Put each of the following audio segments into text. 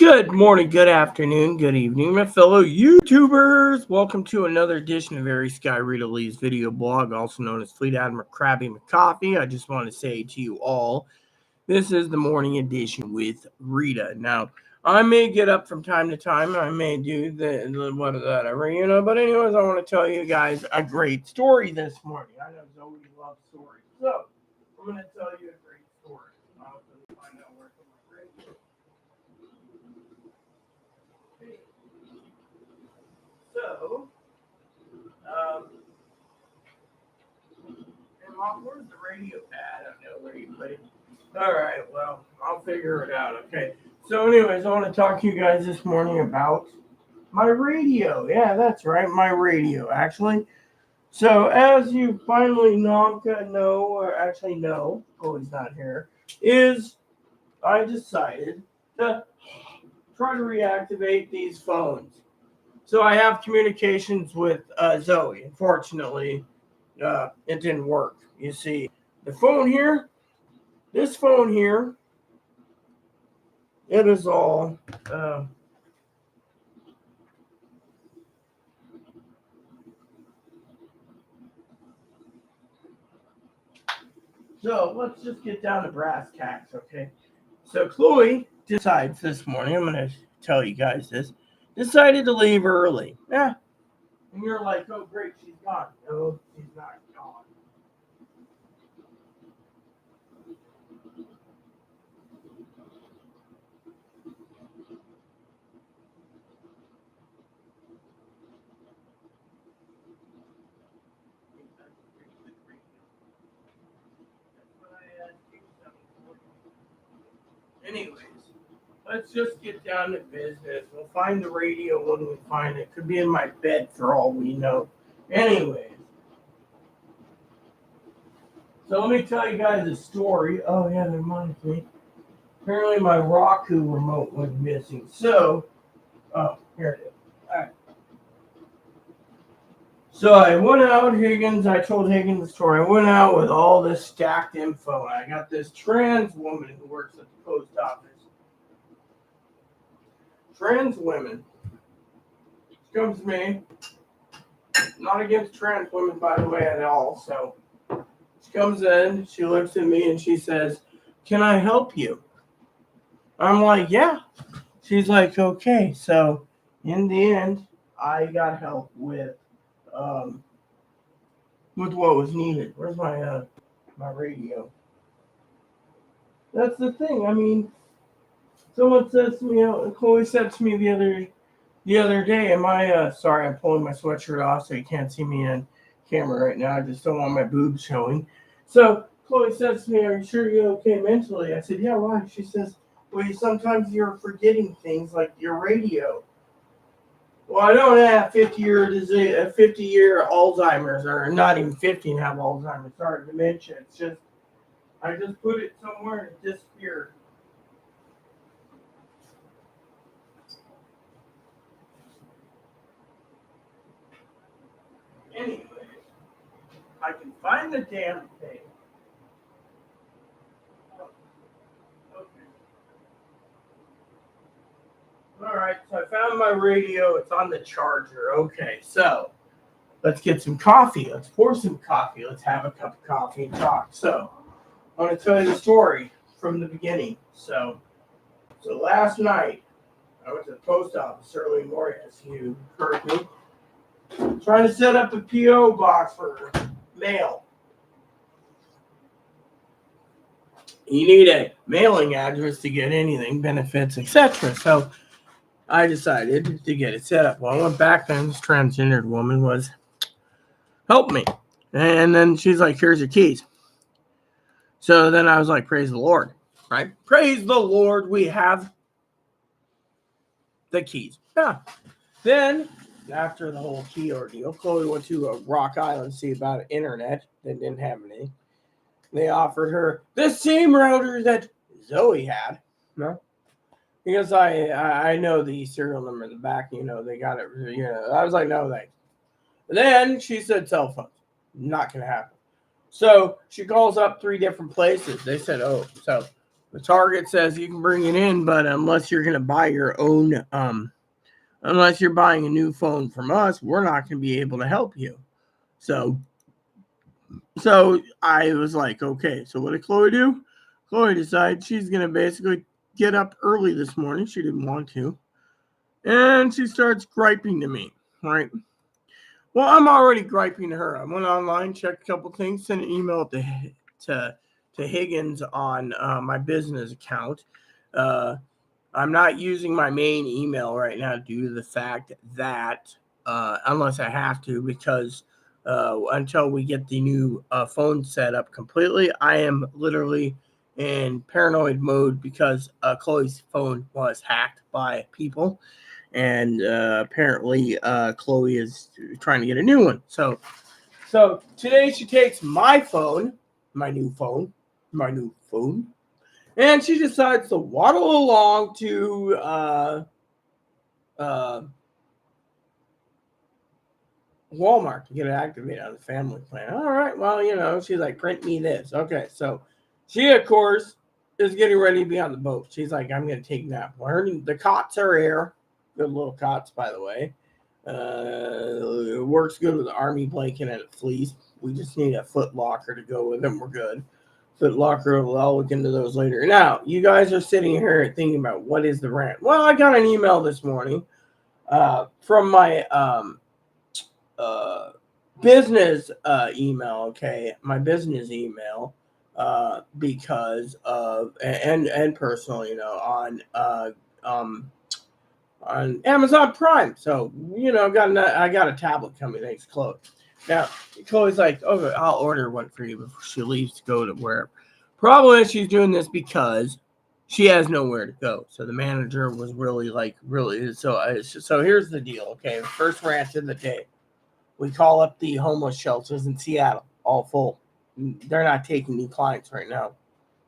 Good morning, good afternoon, good evening, my fellow YouTubers. Welcome to another edition of Very Sky Rita Lee's video blog, also known as Fleet Admiral Krabby McCoffee. I just want to say to you all, this is the morning edition with Rita. Now, I may get up from time to time. I may do whatever. But anyways, I want to tell you guys a great story this morning. I know Zoe loves stories, so I'm going to tell you a great story. I'll find out where it's on my radio. So, and Mom, where's the radio pad? I don't know where you put it. All right, well, I'll figure it out. Okay. So, anyways, I want to talk to you guys this morning about my radio. Yeah, that's right, my radio, actually. So, as you finally know, or actually know, oh, he's not here, is I decided to try to reactivate these phones. So, I have communications with Zoe. Unfortunately, it didn't work. You see, the phone here, this phone here, it is all so let's just get down to brass tacks, okay? So Chloe decides this morning, I'm gonna tell you guys this, decided to leave early. Yeah. And you're like, oh great, she's gone. No, she's not gone. Anyways, let's just get down to business. We'll find the radio when we find it. Could be in my bed for all we know. Anyways, so let me tell you guys a story. Oh yeah, that reminds me. Apparently my Roku remote went missing. So, oh, here it is. All right. So I went out, Higgins. I told Higgins the story. I went out with all this stacked info. I got this trans woman who works at the post office. Trans women. She comes to me. Not against trans women, by the way, at all. So she comes in. She looks at me and she says, "Can I help you?" I'm like, "Yeah." She's like, "Okay." So in the end, I got help with what was needed. Where's my radio? That's the thing. I mean, someone says to me, Chloe said to me the other day, am I sorry, I'm pulling my sweatshirt off so you can't see me in camera right now. I just don't want my boobs showing. So Chloe says to me, "Are you sure you're okay mentally?" I said, "Yeah, why?" She says, "Well, sometimes you're forgetting things like your radio." Well, I don't have 50-year Alzheimer's, or not even 50 and have Alzheimer's. Sorry, dementia. It's just I just put it somewhere and it disappeared. Anyway, I can find the damn thing. Okay. All right, so I found my radio. It's on the charger. Okay, so let's get some coffee. Let's pour some coffee. Let's have a cup of coffee and talk. So I want to tell you the story from the beginning. So last night I went to the post office early morning, as you heard me, trying to set up a PO box for mail. You need a mailing address to get anything, benefits, etc. So I decided to get it set up. Well, I went back then. This transgendered woman was, "Help me." And then she's like, "Here's your keys." So then I was like, praise the Lord, right? Praise the Lord, we have the keys. Yeah. Then, after the whole key ordeal, Chloe went to Rock Island to see about internet. They didn't have any. They offered her the same router that Zoe had. No? Because I know the serial number in the back, they got it. I was like, no thanks. Then she said cell phones. Not going to happen. So she calls up 3 different places. They said, oh, so The Target says you can bring it in, but unless you're going to buy your own, unless you're buying a new phone from us, we're not going to be able to help you. So, so I was like, okay. So what did Chloe do? Chloe decided she's going to basically get up early this morning. She didn't want to, and she starts griping to me, right? Well, I'm already griping to her. I went online, checked a couple things, sent an email to to Higgins on my business account. Uh, I'm not using my main email right now due to the fact that unless I have to, because until we get the new phone set up completely, I am literally in paranoid mode because Chloe's phone was hacked by people, and apparently Chloe is trying to get a new one. So today she takes my phone, my new phone, my new phone, and she decides to waddle along to uh, Walmart to get it activated on the family plan. All right, well, she's like, print me this. Okay, so she, of course, is getting ready to be on the boat. She's like, I'm going to take a nap. Well, the cots are air. Good little cots, by the way. It works good with the army blanket and a fleece. We just need a foot locker to go with them. We're good. Foot locker, I'll look into those later. Now, you guys are sitting here thinking about what is the rant. Well, I got an email this morning from my uh, business email. Okay, my business email because of and personal, um, on Amazon Prime. So I got a tablet coming. Thanks, Chloe. Now Chloe's like, "Okay, I'll order one for you before she leaves to go to wherever." Problem is, she's doing this because she has nowhere to go. So the manager was really. So here's the deal. Okay, first rant of the day. We call up the homeless shelters in Seattle, all full. They're not taking new clients right now.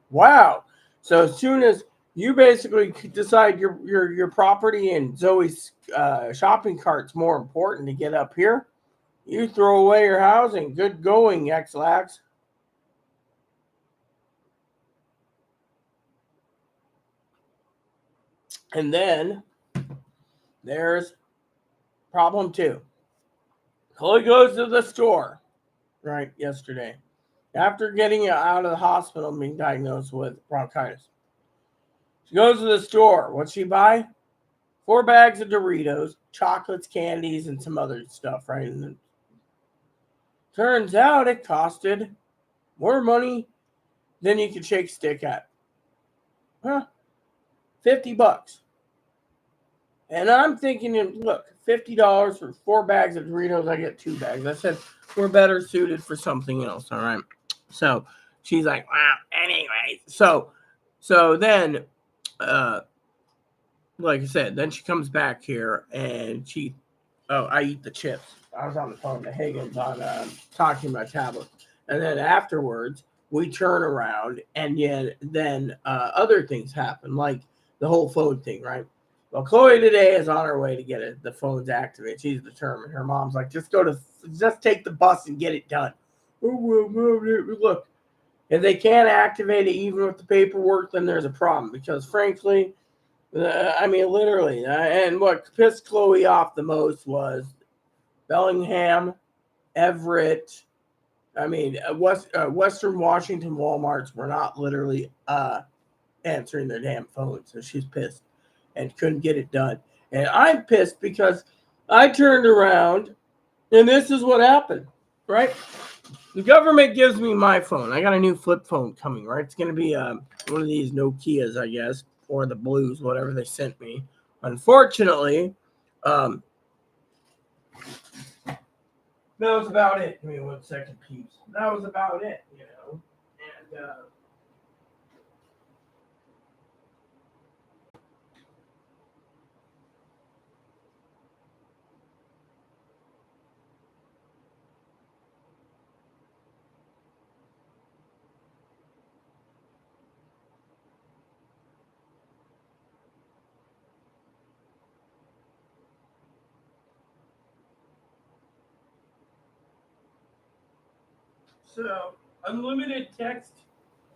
Wow. So as soon as you basically decide your property and Zoe's shopping cart's more important to get up here, you throw away your housing. Good going, X-Lax. And then there's problem two. Chloe goes to the store, right, yesterday, after getting out of the hospital and being diagnosed with bronchitis. She goes to the store. What's she buy? 4 bags of Doritos, chocolates, candies, and some other stuff, right? And it turns out it costed more money than you could shake stick at. Huh? $50. And I'm thinking, look, $50 for 4 bags of Doritos, I get 2 bags. I said, we're better suited for something else, all right? So she's like, well, anyway. So then, like I said, then she comes back here and I eat the chips. I was on the phone to Higgins on talking about tablet. And then afterwards, we turn around and then other things happen, like the whole phone thing, right? Well, Chloe today is on her way to get the phones activated. She's determined. Her mom's like, just take the bus and get it done. Look, if they can't activate it even with the paperwork, then there's a problem. Because frankly, literally, and what pissed Chloe off the most was Bellingham, Everett. Western Washington Walmarts were not literally answering their damn phones, so she's pissed and couldn't get it done. And I'm pissed because I turned around and this is what happened, right? The government gives me my phone. I got a new flip phone coming, right? It's going to be one of these Nokias, I guess, or the Blues, whatever they sent me. Unfortunately, that was about it. Give me 1 second, peeps. That was about it, And so unlimited text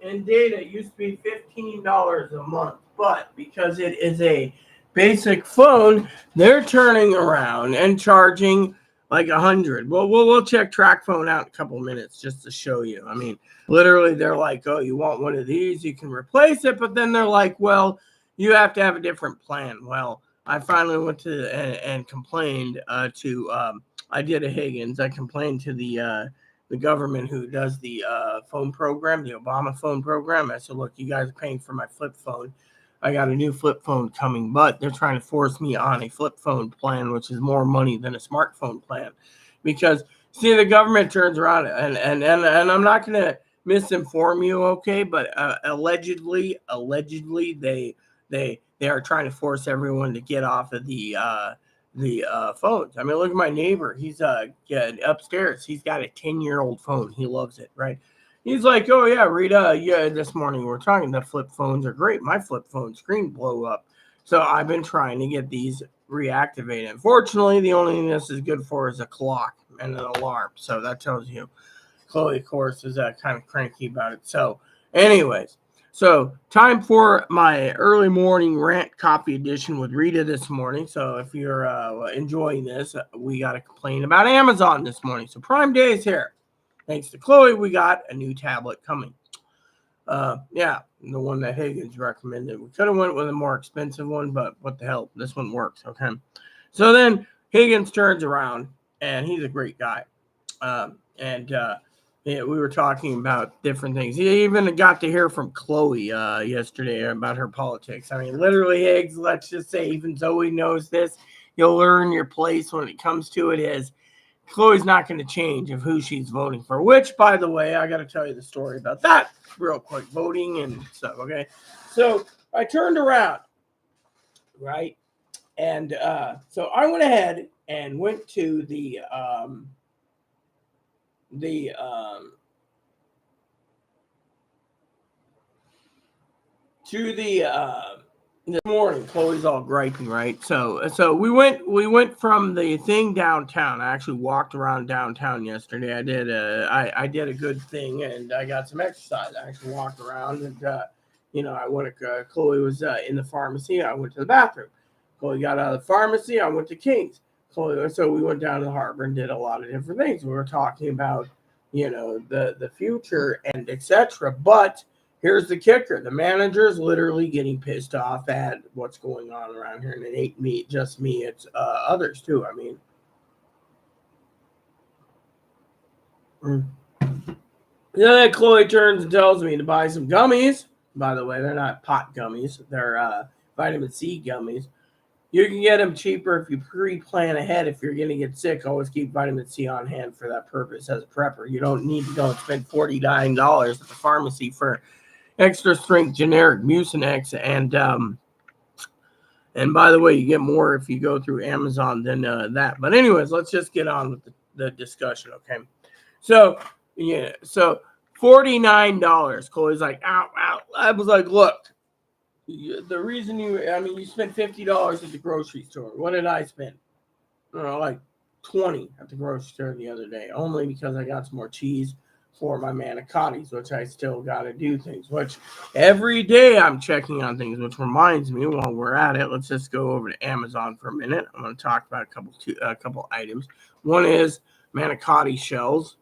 and data used to be $15 a month, but because it is a basic phone, they're turning around and charging like 100. Well, we'll check track phone out in a couple of minutes just to show you. I mean, literally, they're like, "Oh, you want one of these? You can replace it," but then they're like, "Well, you have to have a different plan." Well, I finally went to and complained to. I did a Higgins. I complained to the government who does the phone program, the Obama phone program. I said, look, you guys are paying for my flip phone. I got a new flip phone coming, but they're trying to force me on a flip phone plan, which is more money than a smartphone plan. Because, see, the government turns around, and I'm not going to misinform you, okay, but allegedly, they are trying to force everyone to get off of the phones. I mean, look at my neighbor. He's upstairs. He's got a 10-year-old phone. He loves it, right? He's like, oh yeah, Rita, yeah, this morning we're talking. The flip phones are great. My flip phone screen blew up. So I've been trying to get these reactivated. Unfortunately, the only thing this is good for is a clock and an alarm. So that tells you. Chloe, of course, is kind of cranky about it. So anyways, so time for my early morning rant copy edition with Rita this morning. So if you're enjoying this, we got to complain about Amazon this morning. So Prime Day is here. Thanks to Chloe, we got a new tablet coming. Yeah, the one that Higgins recommended. We could have went with a more expensive one, but what the hell? This one works, okay? So then Higgins turns around, and he's a great guy. Yeah, we were talking about different things. He even got to hear from Chloe yesterday about her politics. I mean, literally, Higgs, let's just say, even Zoe knows this. You'll learn your place when it comes to it is Chloe's not going to change of who she's voting for, which, by the way, I got to tell you the story about that real quick, voting and stuff, okay? So I turned around, right? And so I went ahead and went to the this morning. Chloe's all griping, right? So we went from the thing downtown. I actually walked around downtown yesterday. I did a good thing, and I got some exercise. I actually walked around, and I went. Chloe was in the pharmacy. I went to the bathroom. Chloe got out of the pharmacy. I went to King's. So we went down to the harbor and did a lot of different things. We were talking about the future and etc. But here's the kicker: the manager is literally getting pissed off at what's going on around here, and it ain't just me; it's others too. I mean, then Chloe turns and tells me to buy some gummies. By the way, they're not pot gummies; they're vitamin C gummies. You can get them cheaper if you pre-plan ahead. If you're going to get sick, always keep vitamin C on hand for that purpose as a prepper. You don't need to go and spend $49 at the pharmacy for extra strength generic Mucinex. And by the way, you get more if you go through Amazon than that. But anyways, let's just get on with the discussion, okay? So, yeah, so $49. Chloe's like, ow. I was like, look. The reason you spent $50 at the grocery store. What did I spend? Like 20 at the grocery store the other day, only because I got some more cheese for my manicottis, which I still got to do things, which every day I'm checking on things, which reminds me while we're at it, let's just go over to Amazon for a minute. I'm going to talk about a couple items. One is manicotti shells,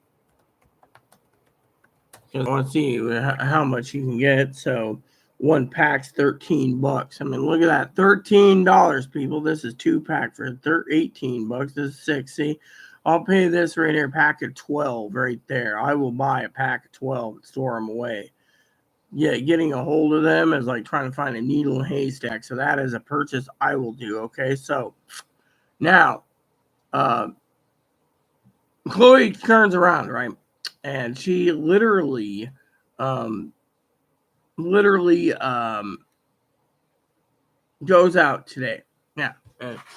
because I want to see how much you can get. So one pack's $13. I mean, look at that, $13, people. This is 2-pack for $18. This is 6. See, I'll pay this right here, pack of 12 right there. I will buy a pack of 12 and store them away. Yeah, getting a hold of them is like trying to find a needle in a haystack. So that is a purchase I will do. Okay, so now Chloe turns around, right, and she literally goes out today. Yeah,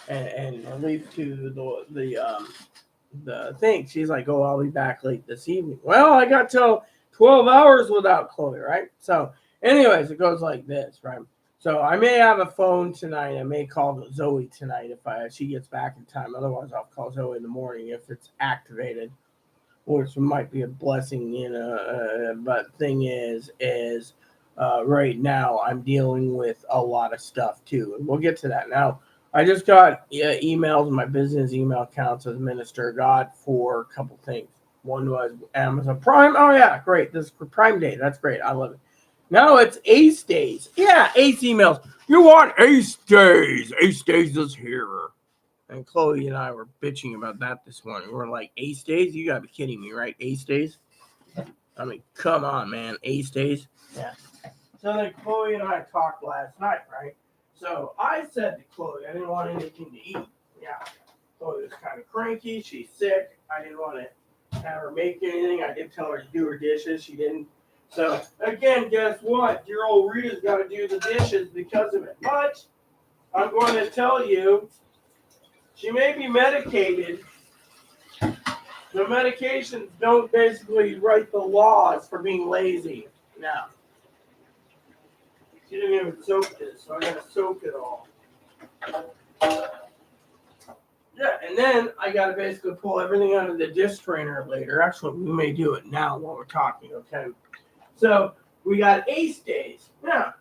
and leaves to the thing. She's like, "Oh, I'll be back late this evening." Well, I got till 12 hours without Chloe, right? So, anyways, it goes like this, right? So I may have a phone tonight. I may call Zoe tonight if she gets back in time. Otherwise, I'll call Zoe in the morning if it's activated. which might be a blessing, but thing is right now I'm dealing with a lot of stuff too, and we'll get to that now. I just got emails, my business email accounts as minister got for a couple things. One was Amazon Prime. Oh yeah, great. This is for Prime Day. That's great. I love it. Now it's Ace Days. Yeah, Ace emails. You want Ace Days? Ace Days is here. And Chloe and I were bitching about that this morning. We're like, Ace Days? You gotta be kidding me, right? Ace Days? I mean, come on, man. Ace Days? Yeah. So then Chloe and I talked last night, right? So I said to Chloe, I didn't want anything to eat. Yeah. Chloe was kind of cranky. She's sick. I didn't want to have her make anything. I did tell her to do her dishes. She didn't. So, again, guess what? Your old Rita's got to do the dishes because of it. But I'm going to tell you, she may be medicated. The medications don't basically write the laws for being lazy. Now, she didn't even soak this, so I got to soak it all. Yeah, and then I got to basically pull everything out of the dish strainer later. Actually, we may do it now while we're talking, okay? So, we got Ace Days. Now,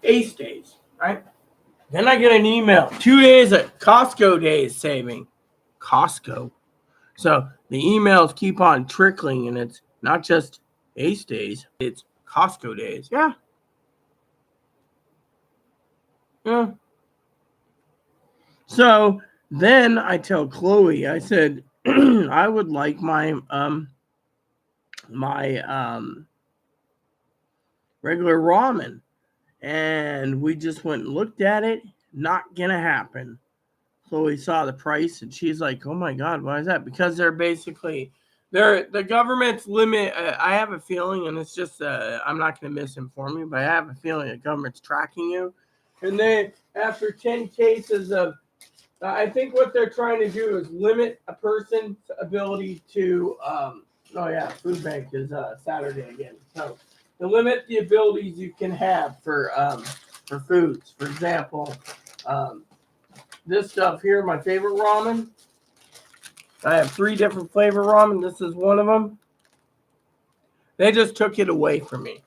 Ace Days, right? Then I get an email. 2 days at Costco days saving. Costco. So the emails keep on trickling, and it's not just Ace Days, it's Costco days. Yeah. Yeah. So then I tell Chloe, I said, I would like my regular ramen. And we just went and looked at it. Not gonna happen. Chloe saw the price and she's like, "Oh my God, why is that?" Because they're basically, the government's limit. I have a feeling, and it's just I'm not going to misinform you, but I have a feeling the government's tracking you, and they after 10 cases of, I think what they're trying to do is limit a person's ability to. Oh yeah, food bank is Saturday again, so to limit the abilities you can have for foods. For example. This stuff here, my favorite ramen. I have 3 different flavor ramen. This is one of them. They just took it away from me,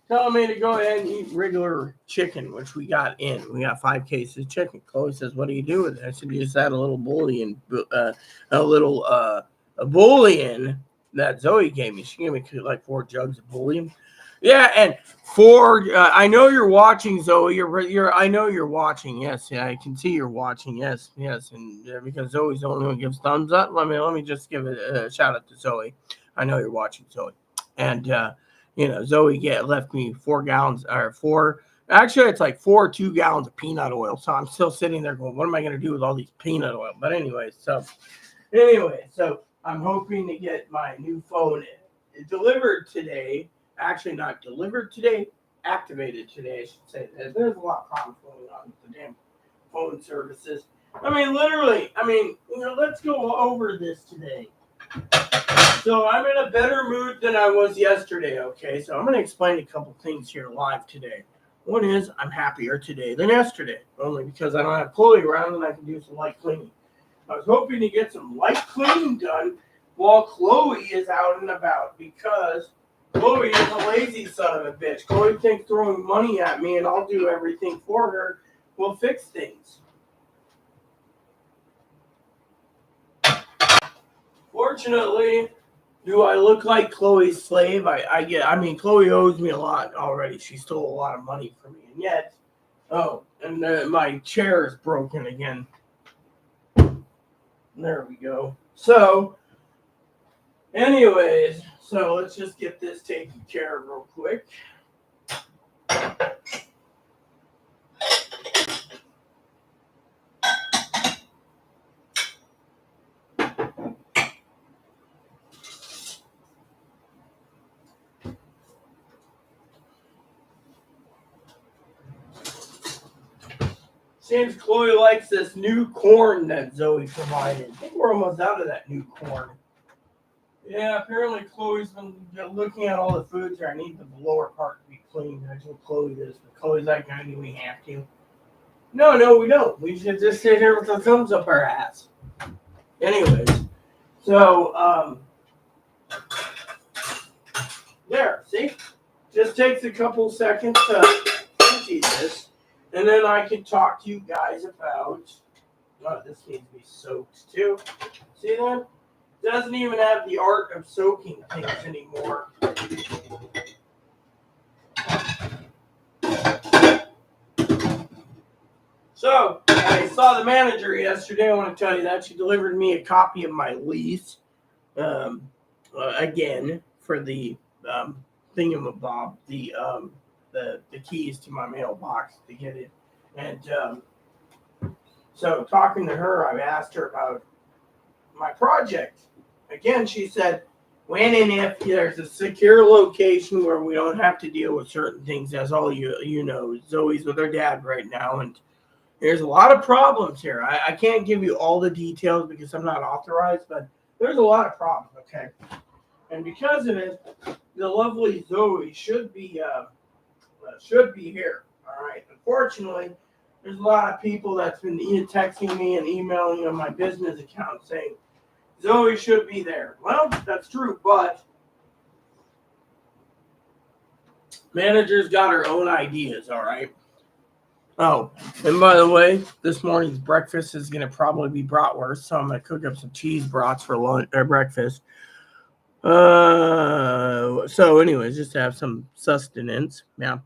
telling me to go ahead and eat regular chicken, which we got in. We got 5 cases of chicken. Chloe says, "What do you do with it?" I said, "You just add a little bouillon, a bouillon that Zoe gave me. She gave me like 4 jugs of bouillon." Yeah, and 4. I know you're watching, Zoe. I know you're watching. Yes, yeah, I can see you're watching. Yes, yes, and because Zoe's the only one who gives thumbs up. Let me just give a shout out to Zoe. I know you're watching, Zoe, and Zoe left me 4 gallons or 4. Actually, it's like 2 gallons of peanut oil. So I'm still sitting there going, "What am I going to do with all these peanut oil?" But anyway, so I'm hoping to get my new phone delivered today. Actually, not delivered today, activated today, I should say. There's a lot of problems going on with the damn phone services. I mean, literally, let's go over this today. So I'm in a better mood than I was yesterday, okay? So I'm going to explain a couple things here live today. One is I'm happier today than yesterday, only because I don't have Chloe around and I can do some light cleaning. I was hoping to get some light cleaning done while Chloe is out and about, because Chloe is a lazy son of a bitch. Chloe thinks throwing money at me and I'll do everything for her will fix things. Fortunately, do I look like Chloe's slave? Chloe owes me a lot already. She stole a lot of money from me. And yet, my chair is broken again. There we go. So, anyways, let's just get this taken care of real quick. Seems Chloe likes this new corn that Zoe provided. I think we're almost out of that new corn. Yeah, apparently Chloe's been looking at all the foods here. I need the lower part to be cleaned. I told Chloe this, but Chloe's like, I mean, we have to. No, we don't. We should just sit here with the thumbs up our ass. Anyways, so, there, see? Just takes a couple seconds to empty this, and then I can talk to you guys about. Oh, this needs to be soaked too. See that? Doesn't even have the art of soaking things anymore. So, I saw the manager yesterday. I want to tell you that. She delivered me a copy of my lease. Again, for the thingamabob, the keys to my mailbox to get it. And so, talking to her, I've asked her about my project. Again, she said, when and if there's a secure location where we don't have to deal with certain things, that's all you know. Zoe's with her dad right now, and there's a lot of problems here. I can't give you all the details because I'm not authorized, but there's a lot of problems, okay? And because of it, the lovely Zoe should be here, all right? Unfortunately, there's a lot of people that's been texting me and emailing on my business account saying, Zoe should be there. Well, that's true, but manager's got her own ideas, all right? Oh, and by the way, this morning's breakfast is going to probably be bratwurst, so I'm going to cook up some cheese brats for lunch or breakfast. So anyways, just to have some sustenance, yeah.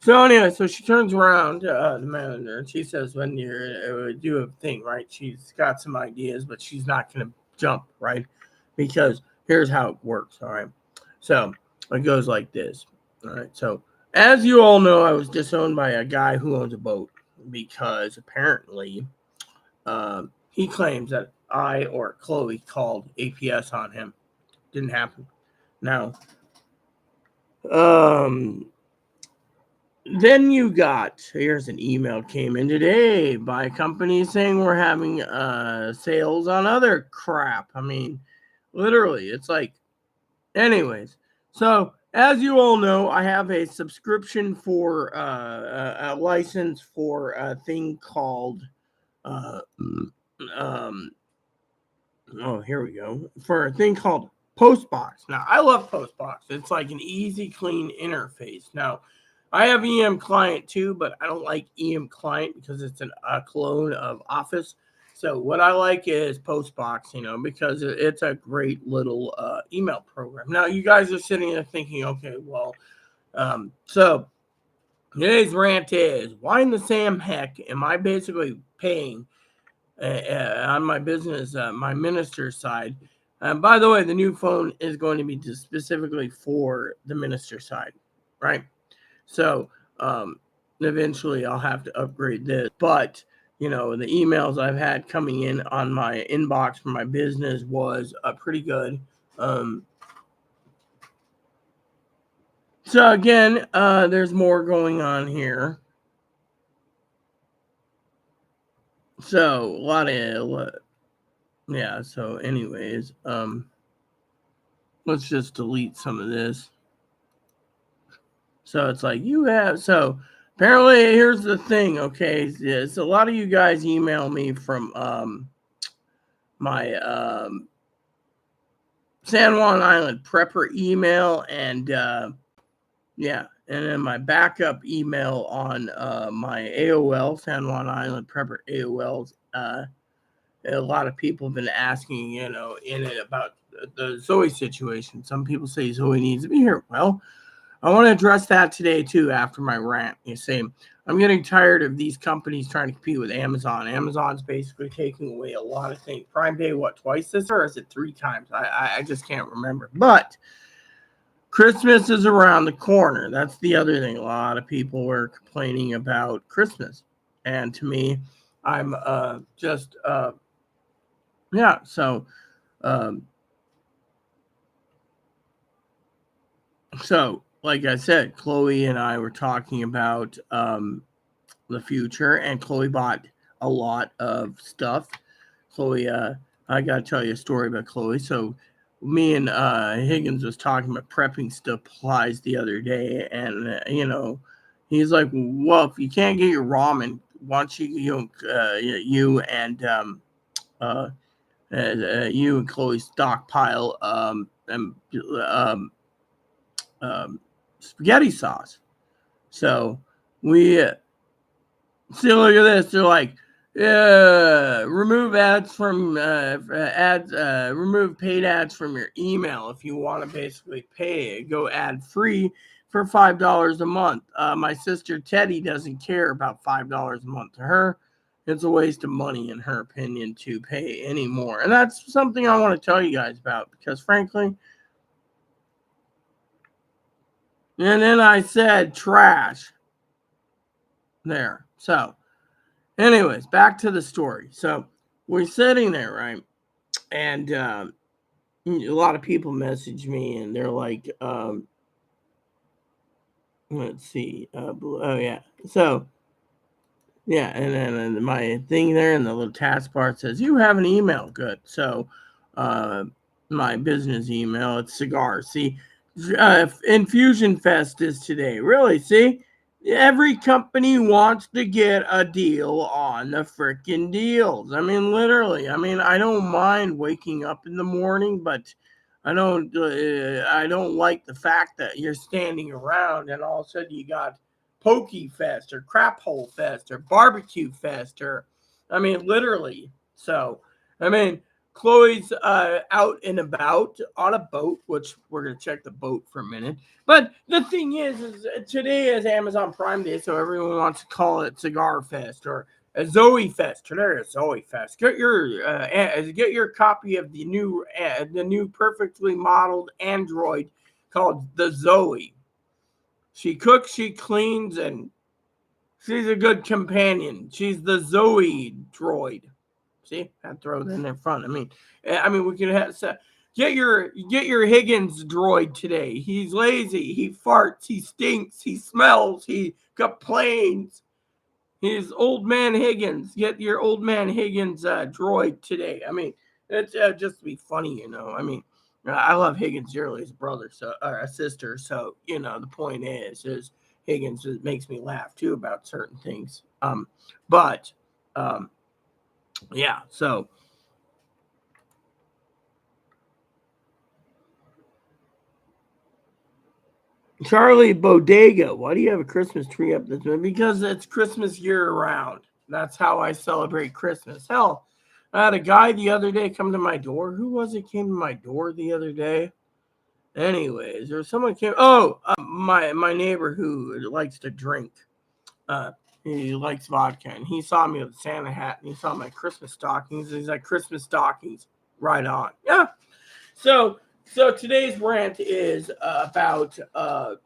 So anyway, so she turns around, the manager, and she says, when you do a thing, right, she's got some ideas, but she's not going to jump, right? Because here's how it works, all right? So it goes like this, all right? So as you all know, I was disowned by a guy who owns a boat because apparently he claims that I or Chloe called APS on him. Didn't happen. Now, then you got, here's an email came in today by companies saying we're having sales on other crap. I mean, literally, it's like, anyways. So, as you all know, I have a subscription for a license for a thing called, here we go, for a thing called Postbox. Now, I love Postbox. It's like an easy, clean interface. Now, I have EM Client too, but I don't like EM Client because it's a clone of Office. So what I like is Postbox, because it's a great little email program. Now, you guys are sitting there thinking, okay, well, so today's rant is, why in the Sam heck am I basically paying on my business, my minister side? By the way, the new phone is going to be specifically for the minister side, right? So eventually I'll have to upgrade this. But, the emails I've had coming in on my inbox for my business was pretty good. So again, there's more going on here. So a lot of, yeah. So anyways, let's just delete some of this. So it's like so apparently here's the thing, okay? It's a lot of you guys email me from my San Juan Island prepper email and and then my backup email on my AOL, San Juan Island prepper AOLs. A lot of people have been asking, in it about the Zoe situation. Some people say Zoe needs to be here. Well, I want to address that today, too, after my rant. You see, I'm getting tired of these companies trying to compete with Amazon. Amazon's basically taking away a lot of things. Prime Day, what, twice this year, or is it 3 times? I just can't remember. But Christmas is around the corner. That's the other thing. A lot of people were complaining about Christmas. And to me, I'm So, like I said, Chloe and I were talking about the future, and Chloe bought a lot of stuff. Chloe, I gotta tell you a story about Chloe. So, me and Higgins was talking about prepping supplies the other day, and he's like, "Well, if you can't get your ramen, why don't uh, you and Chloe stockpile um, um, spaghetti sauce?" So we see, look at this. They're like, yeah, remove ads from remove paid ads from your email if you want to basically pay. Go ad free for $5 a month. My sister Teddy doesn't care about $5 a month. To her, it's a waste of money, in her opinion, to pay anymore. And that's something I want to tell you guys about because, frankly, and then I said trash there. So, anyways, back to the story. So we're sitting there, right? And a lot of people message me and they're like, let's see. Oh, yeah. So, yeah. And then my thing there in the little taskbar says, you have an email. Good. So, uh, my business email, it's cigar. See, Infusion Fest is today. Really? See? Every company wants to get a deal on the freaking deals. I mean, literally. I mean, I don't mind waking up in the morning, but I don't like the fact that you're standing around and all of a sudden you got Pokey Fest or Crap Hole Fest or Barbecue Fest or, I mean, literally. So, I mean, Chloe's out and about on a boat, which we're going to check the boat for a minute. But the thing is today is Amazon Prime Day, so everyone wants to call it Cigar Fest or a Zoe Fest. Today is Zoe Fest. Get your copy of the new perfectly modeled Android called the Zoe. She cooks, she cleans, and she's a good companion. She's the Zoe droid. See, I throw it in their front. I mean, we could have get your Higgins droid today. He's lazy. He farts. He stinks. He smells. He complains. He's old man Higgins. Get your old man Higgins droid today. I mean, it's just to be funny, I mean, I love Higgins dearly, his brother, so or a sister. So the point is Higgins makes me laugh too about certain things. But yeah, so Charlie Bodega, why do you have a Christmas tree up this way? Because it's Christmas year round. That's how I celebrate Christmas. Hell, I had a guy the other day come to my door. Who was it came to my door the other day? Anyways, or someone came. Oh, my neighbor who likes to drink. Uh, he likes vodka, and he saw me with a Santa hat, and he saw my Christmas stockings. He's like, Christmas stockings, right on. Yeah. So today's rant is about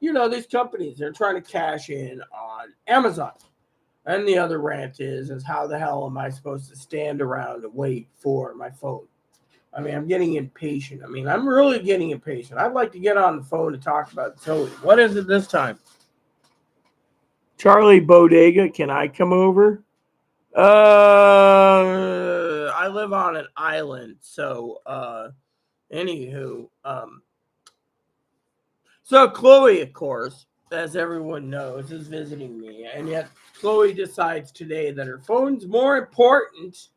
these companies, they're trying to cash in on Amazon, and the other rant is how the hell am I supposed to stand around and wait for my phone? I mean, I'm getting impatient. I mean, I'm really getting impatient. I'd like to get on the phone to talk about Zoe. What is it this time? Charlie Bodega, can I come over? I live on an island, so anywho, so Chloe, of course, as everyone knows, is visiting me, and yet Chloe decides today that her phone's more important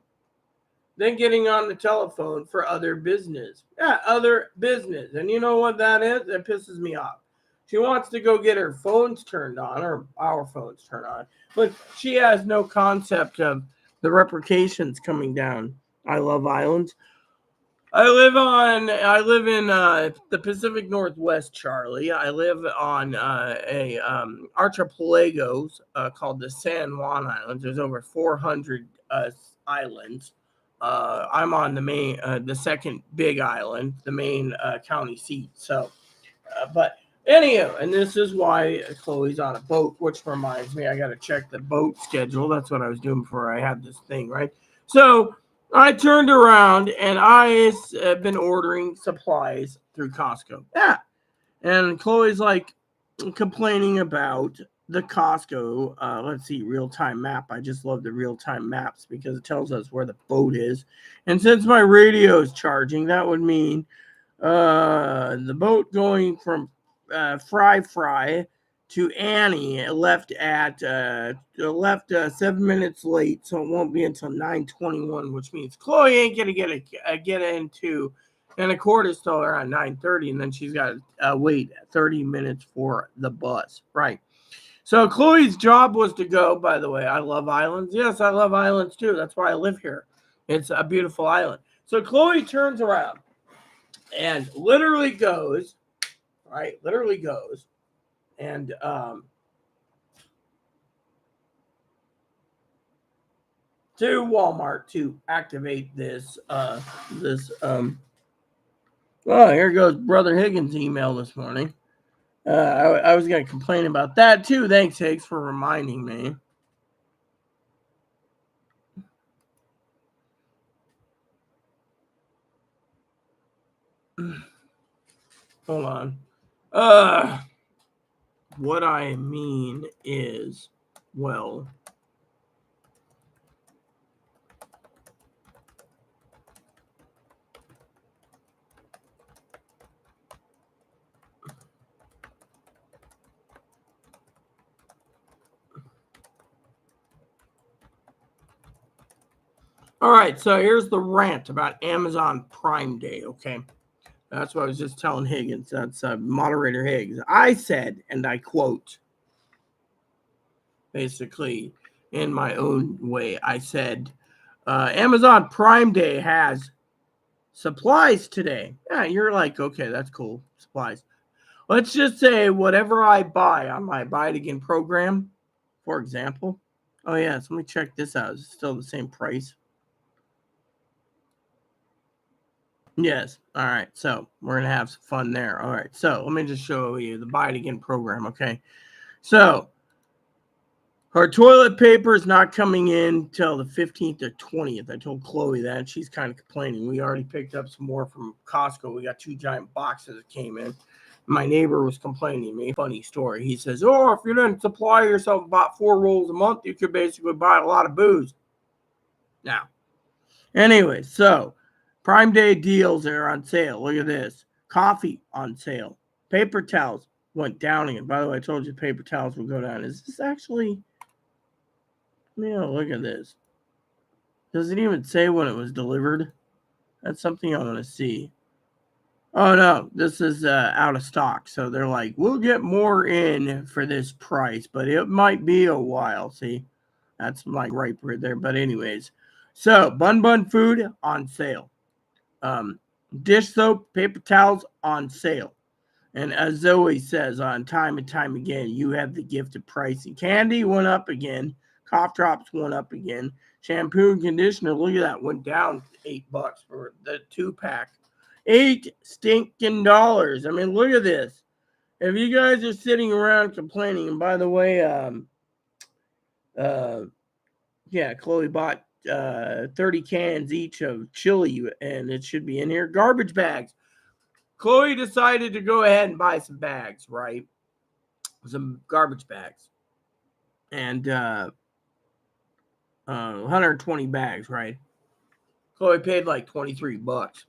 than getting on the telephone for other business. Yeah, other business. And you know what that is? That pisses me off. She wants to go get her phones turned on, or our phones turned on, but she has no concept of the repercussions coming down I Love Islands. I live in the Pacific Northwest, Charlie. I live on a archipelagos called the San Juan Islands. There's over 400 islands. I'm on the second big island, the main county seat. So, but anyhow, and this is why Chloe's on a boat, which reminds me, I got to check the boat schedule. That's what I was doing before I had this thing, right? So I turned around and I have been ordering supplies through Costco. Yeah. And Chloe's like complaining about the Costco, let's see, real-time map. I just love the real-time maps because it tells us where the boat is. And since my radio is charging, that would mean the boat going from Fry to Annie left 7 minutes late, so it won't be until 9:21, which means Chloe ain't gonna get into an Accord till around 9:30, and then she's got to wait 30 minutes for the bus. Right. So Chloe's job was to go. By the way, I love islands. Yes, I love islands too. That's why I live here. It's a beautiful island. So Chloe turns around and literally goes, right? Literally goes, and to Walmart to activate this. Oh, here goes Brother Higgins' email this morning. I was going to complain about that too. Thanks, Higgs, for reminding me. Hold on. What I mean is, well, all right, so here's the rant about Amazon Prime Day, okay? That's what I was just telling Higgins. That's moderator Higgs. I said, and I quote, basically in my own way, I said, Amazon Prime Day has supplies today. Yeah, you're like, okay, that's cool. Supplies. Let's just say whatever I buy on my Buy It Again program, for example. Oh, yeah, so let me check this out. Is it still the same price? Yes. All right. So we're going to have some fun there. All right. So let me just show you the Buy It Again program. Okay. So our toilet paper is not coming in till the 15th or 20th. I told Chloe that. She's kind of complaining. We already picked up some more from Costco. We got 2 giant boxes that came in. My neighbor was complaining to me. Funny story. He says, oh, if you didn't supply yourself about 4 rolls a month, you could basically buy a lot of booze. Now, anyway, so Prime Day deals are on sale. Look at this. Coffee on sale. Paper towels went down again. By the way, I told you paper towels will go down. Is this actually... look at this. Does it even say when it was delivered? That's something I want to see. Oh, no. This is out of stock. So they're like, we'll get more in for this price, but it might be a while. See? That's my gripe right there. But anyways. So, Bun food on sale. Dish soap, paper towels on sale. And as Zoe says on time and time again, you have the gift of pricing. Candy went up again. Cough drops went up again. Shampoo and conditioner, look at that, went down $8 for the 2-pack. $8 stinking dollars. I mean, look at this. If you guys are sitting around complaining, and by the way, Chloe bought 30 cans each of chili, and it should be in here. Garbage bags. Chloe decided to go ahead and buy some bags, right? Some garbage bags. And 120 bags, right? Chloe paid like $23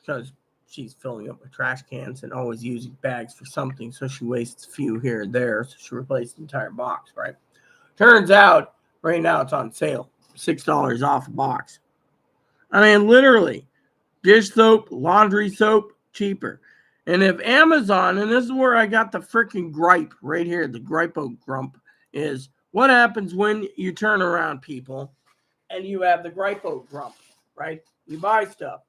because she's filling up with trash cans and always using bags for something, so she wastes a few here and there, so she replaced the entire box, right? Turns out, right now it's on sale. $6 off a box. I mean, literally, dish soap, laundry soap, cheaper. And if Amazon, and this is where I got the freaking gripe right here, the gripo grump, is what happens when you turn around, people, and you have the gripo grump, right? You buy stuff.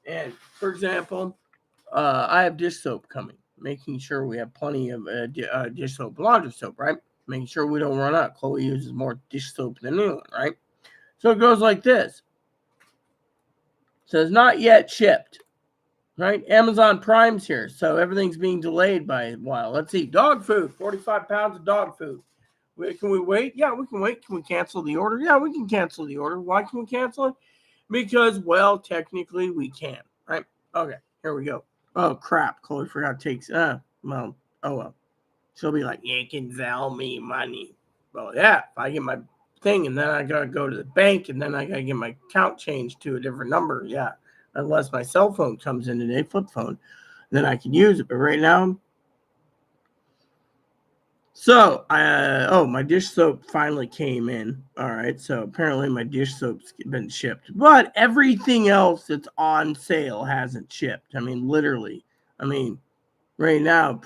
And, for example, I have dish soap coming, making sure we have plenty of dish soap, laundry soap, right? Making sure we don't run out. Chloe uses more dish soap than anyone, right? So it goes like this. It says not yet shipped, right? Amazon Prime's here, so everything's being delayed by a while. Let's see. Dog food, 45 pounds of dog food. Can we wait? Yeah, we can wait. Can we cancel the order? Yeah, we can cancel the order. Why can we cancel it? Because, well, technically we can, right? Okay, here we go. Oh, crap. Chloe forgot to take... oh, well. She'll be like, you can sell me money. Well, yeah, if I get my thing and then I got to go to the bank and then I got to get my account changed to a different number. Yeah, unless my cell phone comes in today, flip phone, then I can use it. But right now, so my dish soap finally came in. All right, so apparently my dish soap's been shipped, but everything else that's on sale hasn't shipped. I mean, literally. I mean, right now,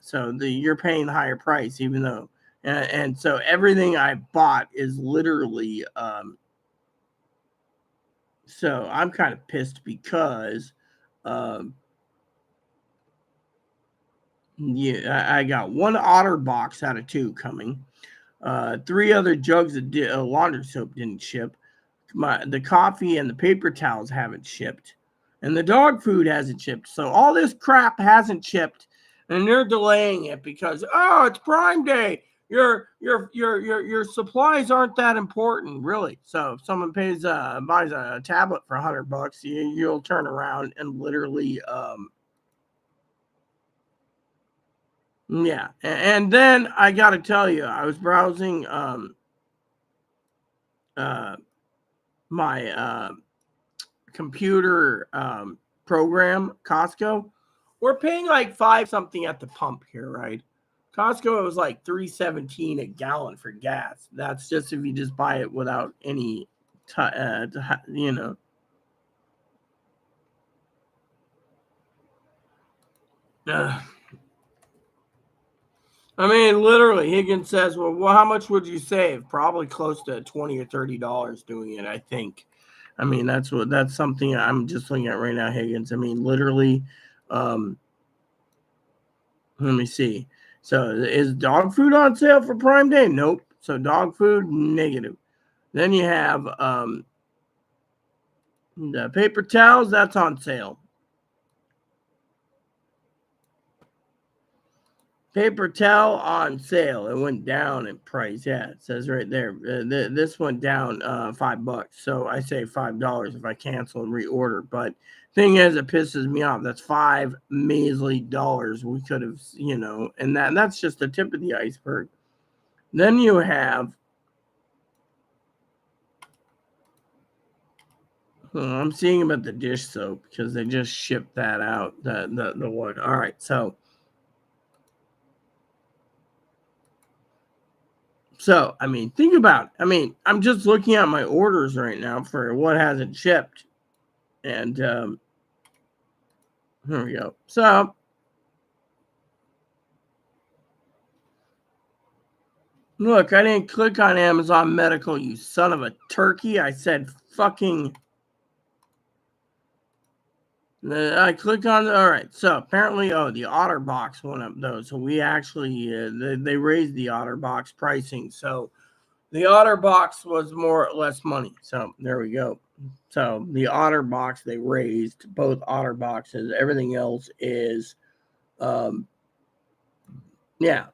so you're paying the higher price, even though, and so everything I bought is literally, so I'm kind of pissed because, um, yeah, I got one otter box out of 2 coming. 3 other jugs of laundry soap didn't ship. The coffee and the paper towels haven't shipped, and the dog food hasn't shipped. So all this crap hasn't shipped, and they're delaying it because it's Prime Day. Your supplies aren't that important, really. So if someone buys a tablet for $100, you'll turn around and literally yeah. And then I got to tell you, I was browsing uh my computer program, Costco. We're paying like 5 something at the pump here, right? Costco, it was like $3.17 a gallon for gas. That's just if you just buy it without any, you know. I mean, literally, Higgins says, well, how much would you save? Probably close to $20 or $30 doing it, I think. I mean, that's something I'm just looking at right now, Higgins. I mean, literally, let me see. So is dog food on sale for Prime Day? Nope. So dog food, negative. Then you have the paper towels, that's on sale. Paper towel on sale. It went down in price. Yeah, it says right there. This went down $5. So I say $5 if I cancel and reorder. But thing is, it pisses me off. That's $5 measly dollars we could have, and that's just the tip of the iceberg. Then you have. I'm seeing about the dish soap because they just shipped that out. The one. All right, so. So, I mean, think about it. I mean, I'm just looking at my orders right now for what hasn't shipped. And here we go. So, look, I didn't click on Amazon Medical, you son of a turkey. I said fucking. I click on. All right. So, apparently, the Otter Box went up, though. So, we actually, they raised the Otter Box pricing. So, the Otter Box was more or less money. So there we go. So the Otter Box they raised both Otter Boxes. Everything else is, yeah.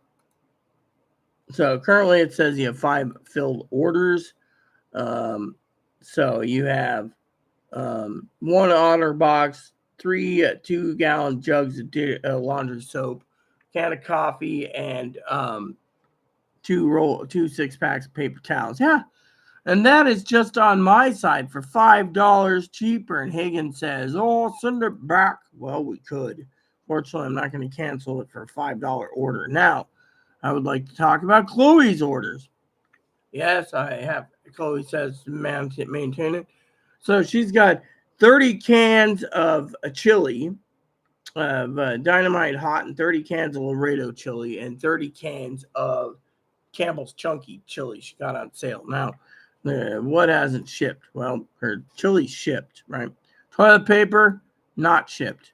So currently it says you have 5 filled orders. So you have 1 Otter Box, 3 2-gallon jugs of laundry soap, can of coffee, and 2 6-packs of paper towels. Yeah. And that is just on my side for $5 cheaper. And Higgins says, send it back. Well, we could. Fortunately, I'm not going to cancel it for a $5 order. Now, I would like to talk about Chloe's orders. Yes, I have. Chloe says maintain it. So she's got 30 cans of a chili, of Dynamite Hot, and 30 cans of Laredo chili, and 30 cans of Campbell's Chunky chili she got on sale. Now, what hasn't shipped? Well, her chili shipped, right? Toilet paper, not shipped.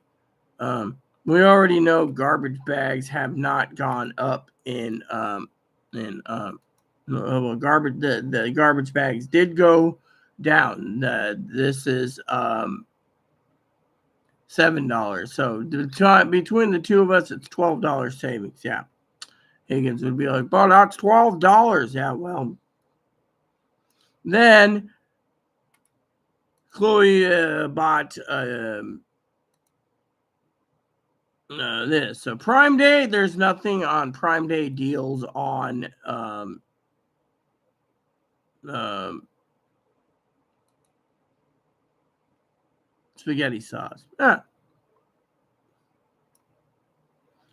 We already know garbage bags have not gone up well, the garbage bags did go down. This is $7. So between the two of us, it's $12 savings. Yeah. Higgins would be like, but that's $12. Yeah, well. Then Chloe bought this. So Prime Day, there's nothing on Prime Day deals on spaghetti sauce.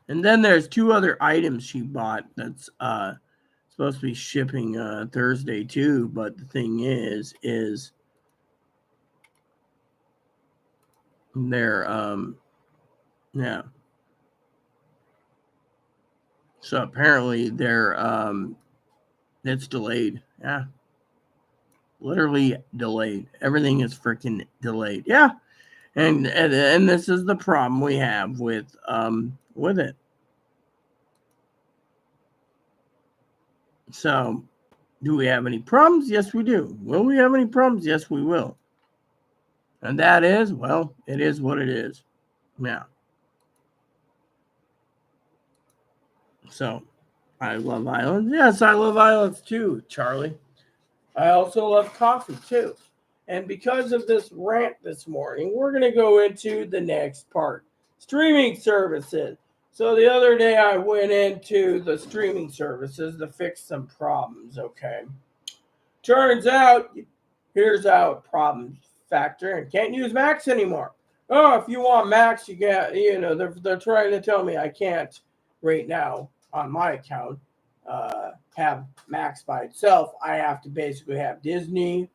And then there's 2 other items she bought that's supposed to be shipping Thursday too. But the thing is they're yeah. So apparently they're it's delayed. Yeah. Literally delayed. Everything is freaking delayed. Yeah. And this is the problem we have with it. So, do we have any problems? Yes, we do. Will we have any problems? Yes, we will. And that is, well, it is what it is. Yeah. So, I love islands. Yes, I love islands too, Charlie. I also love coffee too. And because of this rant this morning, we're going to go into the next part. Streaming services. So the other day I went into the streaming services to fix some problems, okay? Turns out, here's our problem factor, and can't use Max anymore. Oh, if you want Max, you get, they're trying to tell me I can't right now on my account have Max by itself. I have to basically have Disney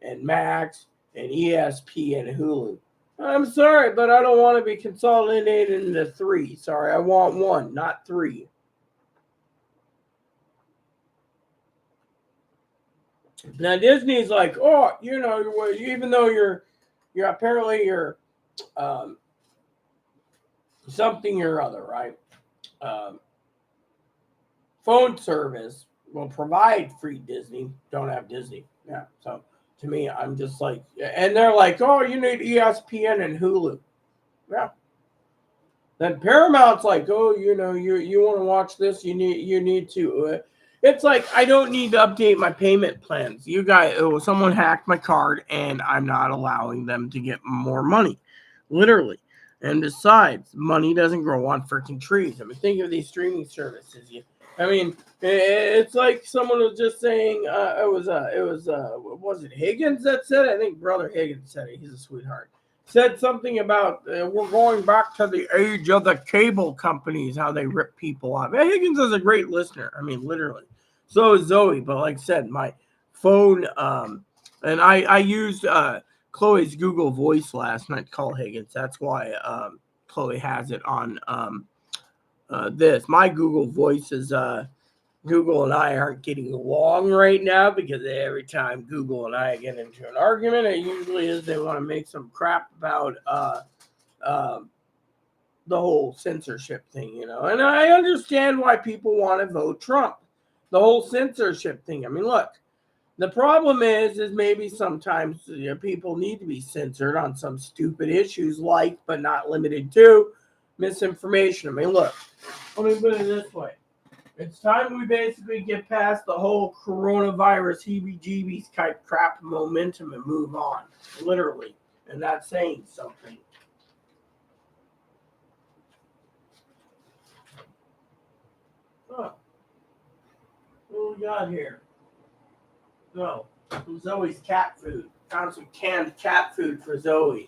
and Max and ESP and Hulu. I'm sorry, but I don't want to be consolidated into 3. Sorry, I want 1, not 3. Now Disney's like, oh, even though you're apparently you're something or other, right? Phone service will provide free Disney. Don't have Disney. Yeah. So to me, I'm just like, and they're like, oh, you need ESPN and Hulu. Yeah. Then Paramount's like, oh, you want to watch this, you need to. It's like I don't need to update my payment plans. You guys, someone hacked my card, and I'm not allowing them to get more money, literally. And besides, money doesn't grow on freaking trees. I mean, think of these streaming services. It's like someone was just saying. Was it Higgins that said it? I think Brother Higgins said it. He's a sweetheart. Said something about we're going back to the age of the cable companies, how they rip people off. Higgins is a great listener. I mean, literally. So is Zoe. But like I said, my phone, and I used Chloe's Google Voice last night to call Higgins. That's why Chloe has it on this. My Google Voice is Google and I aren't getting along right now because every time Google and I get into an argument, it usually is they want to make some crap about the whole censorship thing, And I understand why people want to vote Trump. The whole censorship thing. I mean, look, the problem is maybe sometimes people need to be censored on some stupid issues like, but not limited to, misinformation. I mean, look, let me put it this way. It's time we basically get past the whole coronavirus heebie-jeebies type crap momentum and move on, literally. And that's saying something. Huh. What do we got here? No. Zoe's cat food. Found some canned cat food for Zoe's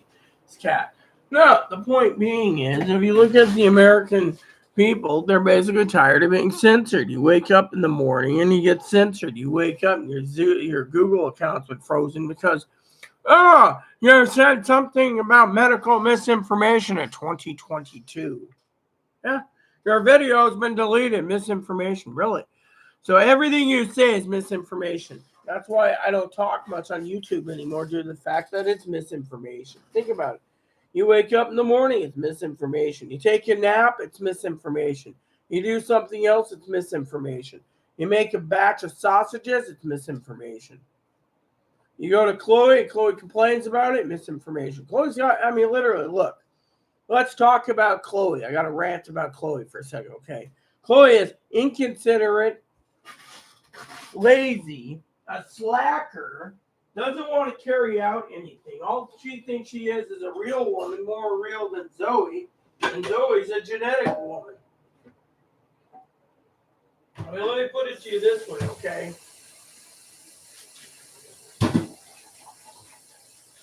cat. No, the point being is, if you look at the American people, they're basically tired of being censored. You wake up in the morning and you get censored. You wake up and your Google account's been frozen because, you said something about medical misinformation in 2022. Yeah, your video has been deleted. Misinformation, really. So everything you say is misinformation. That's why I don't talk much on YouTube anymore due to the fact that it's misinformation. Think about it. You wake up in the morning, it's misinformation. You take a nap, it's misinformation. You do something else, it's misinformation. You make a batch of sausages, it's misinformation. You go to Chloe complains about it, misinformation. Chloe's got, literally, look. Let's talk about Chloe. I got to rant about Chloe for a second, okay? Chloe is inconsiderate, lazy, a slacker, doesn't want to carry out anything. All she thinks she is a real woman, more real than Zoe. And Zoe's a genetic woman. I mean, let me put it to you this way, okay?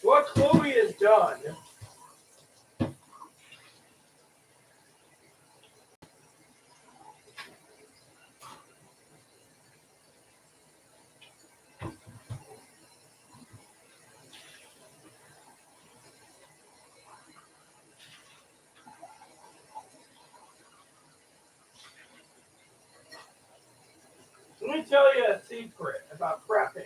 What Chloe has done. Let me tell you a secret about prepping.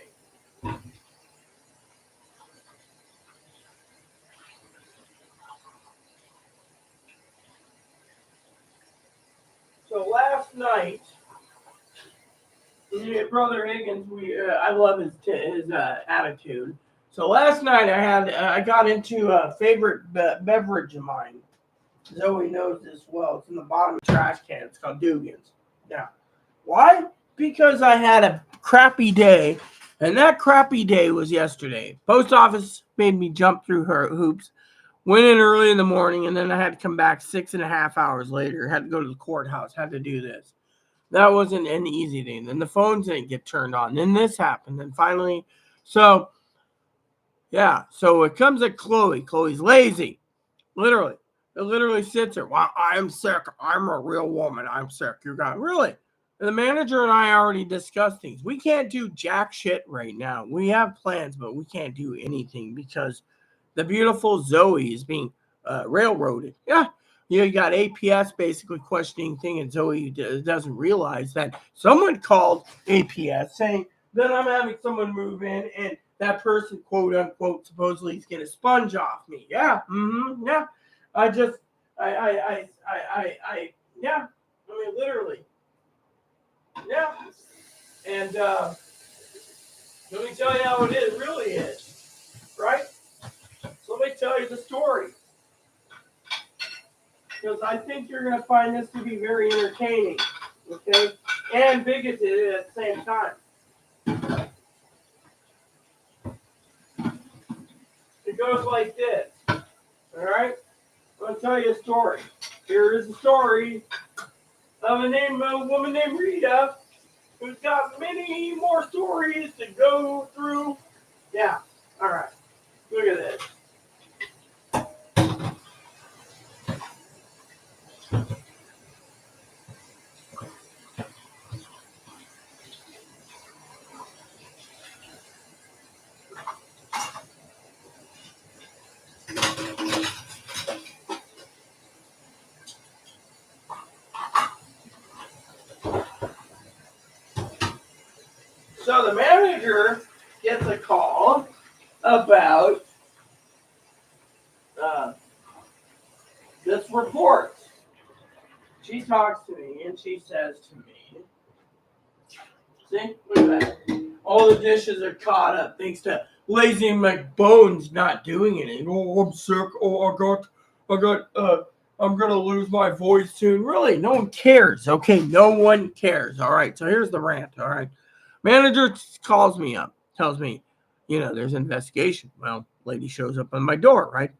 So last night, Brother Higgins, I love his attitude. So last night I got into a favorite beverage of mine. Zoe knows this well. It's in the bottom of the trash can. It's called Dugan's. Now, why? Because I had a crappy day, and that crappy day was yesterday. Post office made me jump through her hoops. Went in early in the morning, and then I had to come back 6.5 hours later. Had to go to the courthouse. Had to do this. That wasn't an easy thing. Then the phones didn't get turned on. Then this happened. Then finally, so yeah. So it comes at Chloe. Chloe's lazy. Literally. It literally sits there. Well, I'm sick. I'm a real woman. I'm sick. You're gone. Really? And the manager and I already discussed things. We can't do jack shit right now. We have plans, but we can't do anything because the beautiful Zoe is being railroaded. Yeah. You got APS basically questioning thing, and Zoe doesn't realize that someone called APS saying that I'm having someone move in, and that person, quote unquote, supposedly is going to sponge off me. Yeah. Yeah. I just, yeah. I mean, literally. Yeah. And let me tell you how it is, really is. Right? So let me tell you the story. Because I think you're going to find this to be very entertaining. Okay? And bigoted at the same time. It goes like this. All right? I'm going to tell you a story. Here is a story of a woman named Rita who's got many more stories to go through. Yeah. All right. Look at this. So the manager gets a call about this report. She talks to me and she says to me, see, look at that. All the dishes are caught up thanks to Lazy McBones not doing anything. Oh, I'm sick. Oh, I'm gonna lose my voice soon. Really, no one cares. Okay, no one cares. All right, so here's the rant. All right, manager calls me up, tells me, there's an investigation. Well, lady shows up on my door, right?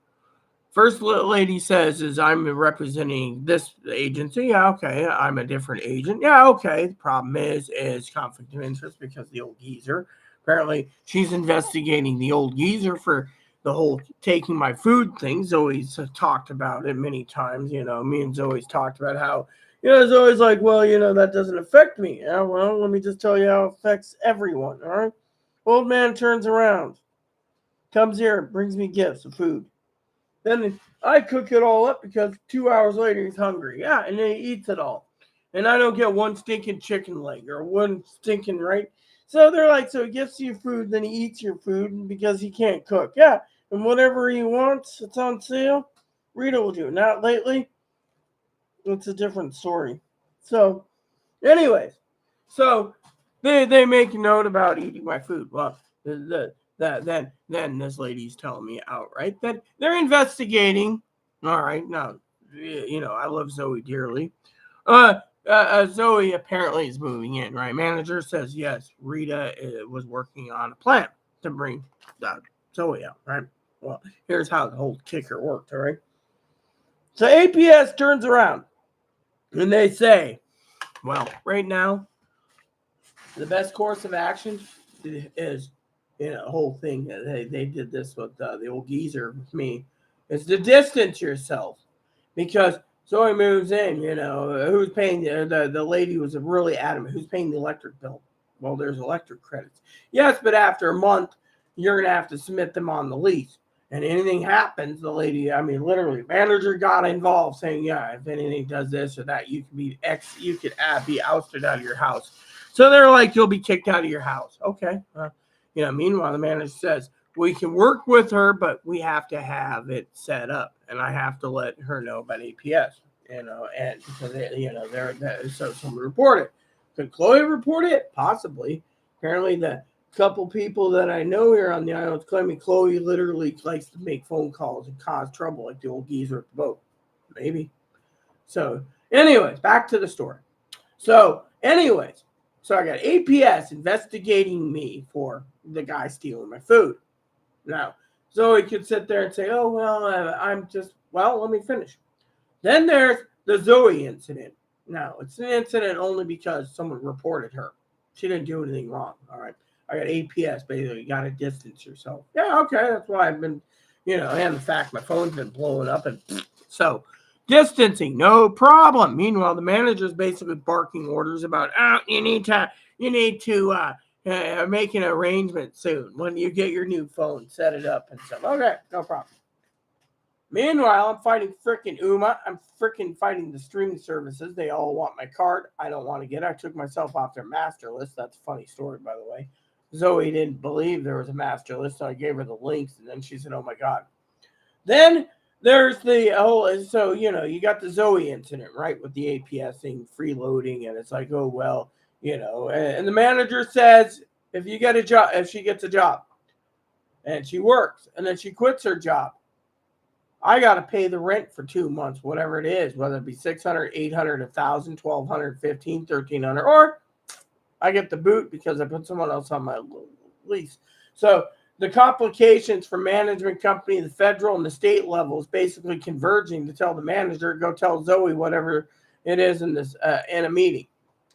First lady says is I'm representing this agency. Yeah, okay. I'm a different agent. Yeah, okay. The problem is conflict of interest because the old geezer. Apparently, she's investigating the old geezer for the whole taking my food thing. Zoe's talked about it many times. Me and Zoe's talked about how, Zoe's like, well, that doesn't affect me. Yeah, well, let me just tell you how it affects everyone. All right. Old man turns around, comes here, brings me gifts of food. Then I cook it all up because 2 hours later he's hungry. Yeah, and then he eats it all. And I don't get one stinking chicken leg or one stinking, right? So they're like, so he gives you food, then he eats your food because he can't cook. Yeah, and whatever he wants, it's on sale. Rita will do. Not lately. It's a different story. So, anyways, so they make a note about eating my food. Well, then this lady's telling me outright that they're investigating. All right, now I love Zoe dearly. Zoe apparently is moving in. Right, manager says yes. Rita was working on a plan to bring Zoe out. Right. Well, here's how the whole kicker worked. All right. So APS turns around and they say, well, right now, the best course of action is, the whole thing. They did this with the old geezer with me, is to distance yourself. Because Zoe moves in, who's paying, the lady was really adamant, who's paying the electric bill? Well, there's electric credits. Yes, but after a month, you're going to have to submit them on the lease. And anything happens, the lady, literally, manager got involved saying, yeah, if anything does this or that, you could be ousted out of your house. So they're like, you'll be kicked out of your house. Okay. Meanwhile, the manager says, we can work with her, but we have to have it set up. And I have to let her know about APS, and because, so someone report it. Could Chloe report it? Possibly. Apparently, the couple people that I know here on the island claiming Chloe literally likes to make phone calls and cause trouble like the old geezer at the boat. Maybe. So, anyways, back to the story. So I got APS investigating me for the guy stealing my food. Now, Zoe could sit there and say, oh, well, let me finish. Then there's the Zoe incident. Now, it's an incident only because someone reported her. She didn't do anything wrong, all right? I got APS, basically. You got to distance yourself. Yeah, okay, that's why I've been, and the fact my phone's been blowing up. And so, distancing, no problem. Meanwhile, the manager's basically barking orders about, you need to make an arrangement soon. When you get your new phone, set it up and stuff. Okay, no problem. Meanwhile, I'm fighting frickin' Uma. I'm frickin' fighting the streaming services. They all want my card. I don't want to get it. I took myself off their master list. That's a funny story, by the way. Zoe didn't believe there was a master list, so I gave her the links, and then she said, oh, my God. Then there's the whole, so, you got the Zoe incident, right, with the APS thing, freeloading, and it's like, oh, well, and the manager says if she gets a job, and she works, and then she quits her job, I got to pay the rent for 2 months, whatever it is, whether it be $600, $800, $1,000, $1,200, $1,500, $1,300, or I get the boot because I put someone else on my lease. So the complications for management company, the federal and the state level is basically converging to tell the manager, go tell Zoe whatever it is in a meeting.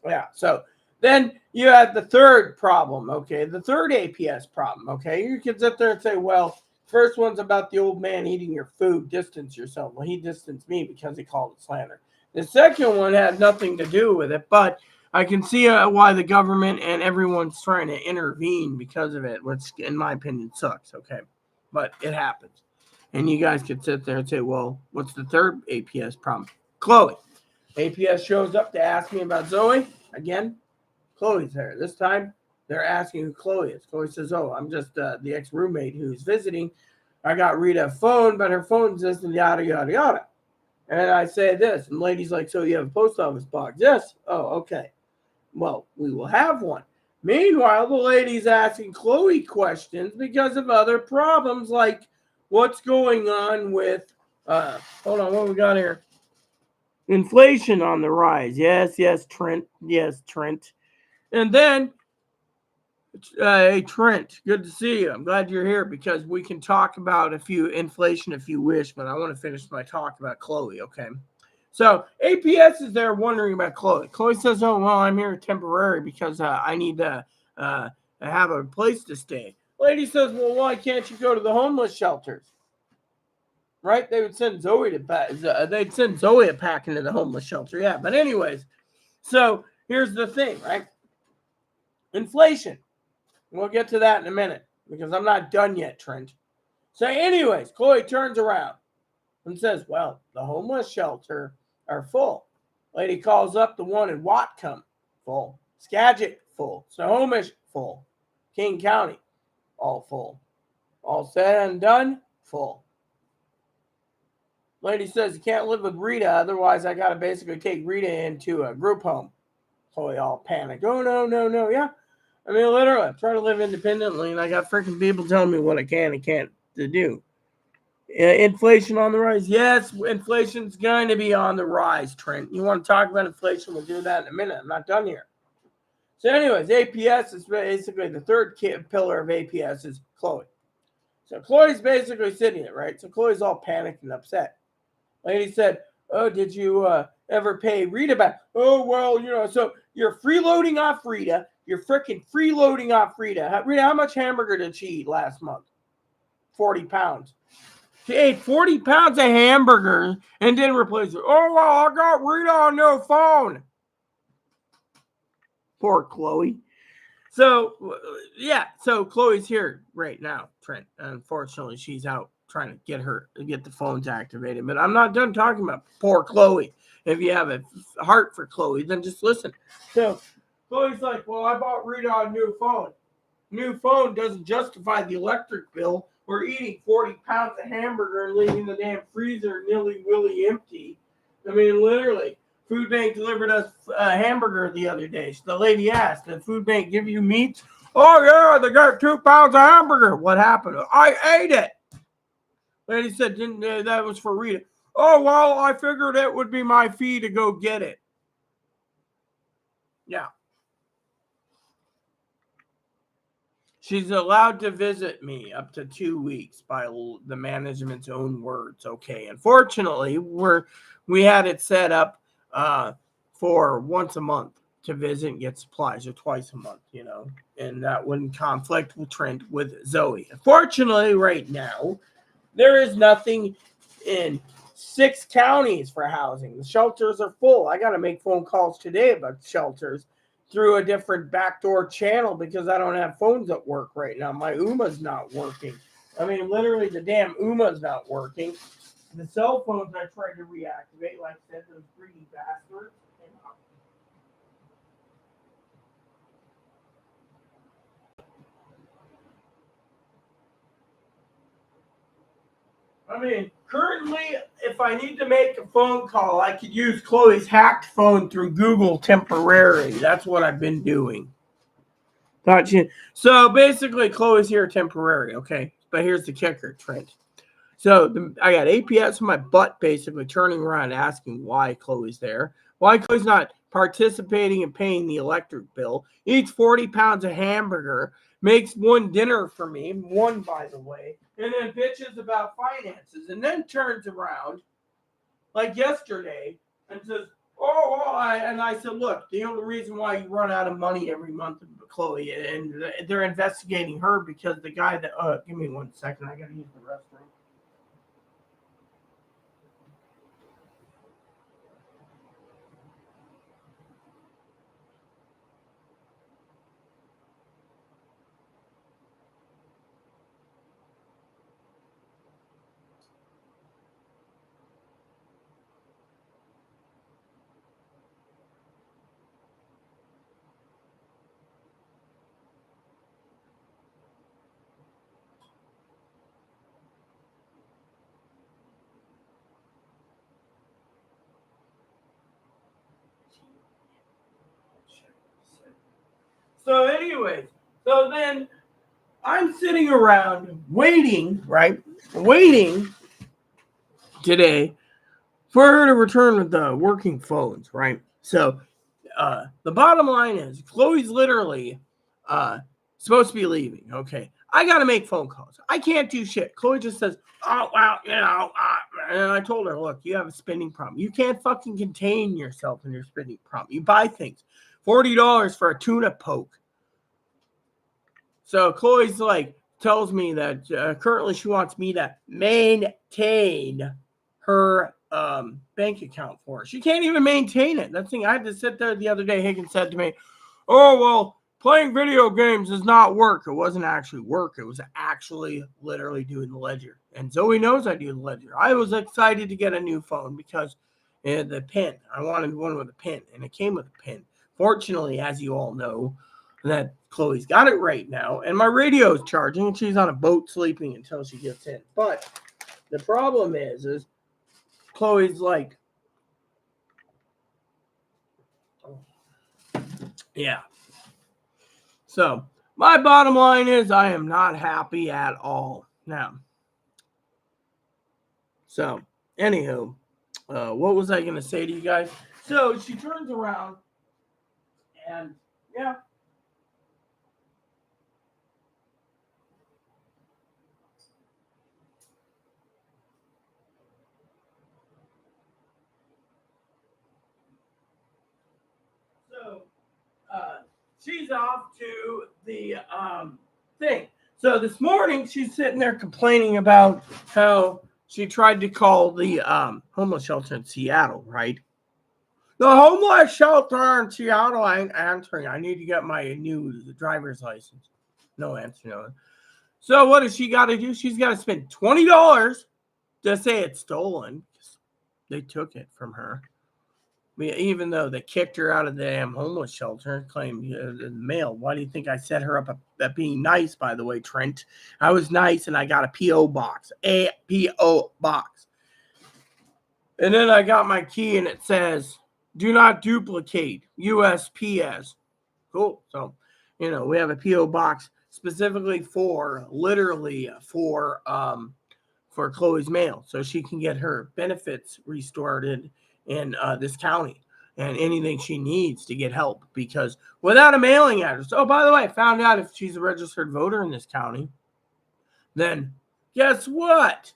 Yeah. So then you have the third problem. Okay. The third APS problem. Okay. You can sit there and say, well, first one's about the old man eating your food. Distance yourself. Well, he distanced me because he called it slander. The second one had nothing to do with it, but I can see why the government and everyone's trying to intervene because of it, which in my opinion sucks. Okay. But it happens. And you guys could sit there and say, well, what's the third APS problem? Chloe. APS shows up to ask me about Zoe. Again, Chloe's there. This time, they're asking who Chloe is. Chloe says, oh, I'm just the ex-roommate who's visiting. I got Rita a phone, but her phone's just yada, yada, yada. And I say this, and the lady's like, so you have a post office box? Yes. Oh, okay. Well, we will have one. Meanwhile, the lady's asking Chloe questions because of other problems, like what's going on with, hold on, what we got here? Inflation on the rise. Yes, Trent. Yes, Trent. And then, hey, Trent, good to see you. I'm glad you're here because we can talk about inflation if you wish, but I want to finish my talk about Chloe, okay? So APS is there wondering about Chloe. Chloe says, oh, well, I'm here temporary because I need to have a place to stay. Lady says, well, why can't you go to the homeless shelters? Right? They would send Zoe they'd send Zoe a pack into the homeless shelter. Yeah, but anyways, so here's the thing, right? Inflation. We'll get to that in a minute because I'm not done yet, Trent. So anyways, Chloe turns around and says, well, the homeless shelter are full. Lady calls up the one in Whatcom, full. Skagit, full. Snohomish, full. King County, all full. All said and done, full. Lady says, you can't live with Rita, otherwise I got to basically take Rita into a group home. Chloe all panicked. Oh, no, yeah. I mean, literally, I'm trying to live independently, and I got freaking people telling me what I can and can't to do. Inflation on the rise. Yes, inflation's going to be on the rise, Trent. You want to talk about inflation? We'll do that in a minute. I'm not done here. So anyways, APS is basically the third pillar of APS is Chloe. So Chloe's basically sitting there, right? So Chloe's all panicked and upset. Lady said, "Oh, did you ever pay Rita back?" "Oh, well, so you're freeloading off Rita. You're freaking freeloading off Rita. Rita, how much hamburger did she eat last month? 40 pounds. She ate 40 pounds of hamburgers and didn't replace it. Oh, well, I got Rita on no phone." Poor Chloe. So, yeah, so Chloe's here right now, Trent. Unfortunately, she's out trying to get the phones activated. But I'm not done talking about poor Chloe. If you have a heart for Chloe, then just listen. So, Chloe's like, "Well, I bought Rita a new phone. New phone doesn't justify the electric bill. We're eating 40 pounds of hamburger and leaving the damn freezer nilly-willy empty." I mean, literally. Food Bank delivered us a hamburger the other day. So the lady asked, "Did Food Bank give you meat?" "Oh, yeah, they got 2 pounds of hamburger." "What happened?" "I ate it." Lady said, that was for Rita." "Oh, well, I figured it would be my fee to go get it." Yeah. She's allowed to visit me up to 2 weeks by the management's own words. Okay. Unfortunately, we had it set up for once a month to visit and get supplies, or twice a month, and that wouldn't conflict with Trent with Zoe. Unfortunately, right now, there is nothing in 6 counties for housing. The shelters are full. I got to make phone calls today about shelters through a different backdoor channel because I don't have phones at work right now. My UMA's not working. I mean, literally, the damn UMA's not working. The cell phones I tried to reactivate, like I said, those greedy bastards. I mean, currently, if I need to make a phone call, I could use Chloe's hacked phone through Google temporarily. That's what I've been doing. So basically, Chloe's here temporary, okay? But here's the kicker, Trent. So I got APS in my butt, basically turning around asking why Chloe's there. Why Chloe's not participating in paying the electric bill. Eats 40 pounds of hamburger. Makes one dinner for me. One, by the way. And then bitches about finances. And then turns around, like yesterday, and says, "Oh, well," and I said, "Look, the only reason why you run out of money every month, Chloe," and they're investigating her because the guy that, give me 1 second. I got to use the restroom. So, anyways, so then I'm sitting around waiting, right? Waiting today for her to return with the working phones, right? So, the bottom line is Chloe's literally supposed to be leaving. Okay. I got to make phone calls. I can't do shit. Chloe just says, "Oh, well, and I told her, look, you have a spending problem. You can't fucking contain yourself in your spending problem. You buy things. $40 for a tuna poke." So Chloe's like, tells me that currently she wants me to maintain her bank account for her. She can't even maintain it. That thing, I had to sit there the other day. Higgins said to me, "Oh, well, playing video games is not work." It wasn't actually work. It was actually literally doing the ledger. And Zoe knows I do the ledger. I was excited to get a new phone because the pin. I wanted one with a pin, and it came with a pin. Fortunately, as you all know, that Chloe's got it right now, and my radio is charging, and she's on a boat sleeping until she gets in. But the problem is Chloe's like, yeah. So my bottom line is I am not happy at all now. So, anywho, what was I going to say to you guys? So she turns around and, yeah. she's off to the thing. So this morning she's sitting there complaining about how she tried to call the homeless shelter in Seattle, right? The homeless shelter in Seattle ain't answering. I need to get my new driver's license. No answer, no. So what does she got to do? She's got to spend $20 to say it's stolen. They took it from her. Even though they kicked her out of the damn homeless shelter and claimed the mail. Why do you think I set her up at being nice, by the way, Trent? I was nice and I got a P.O. box. A P.O. box. And then I got my key and it says, do not duplicate, USPS. Cool. So, we have a P.O. box specifically literally for Chloe's mail so she can get her benefits restarted in this county and anything she needs to get help, because without a mailing address, oh, by the way, I found out if she's a registered voter in this county, then guess what?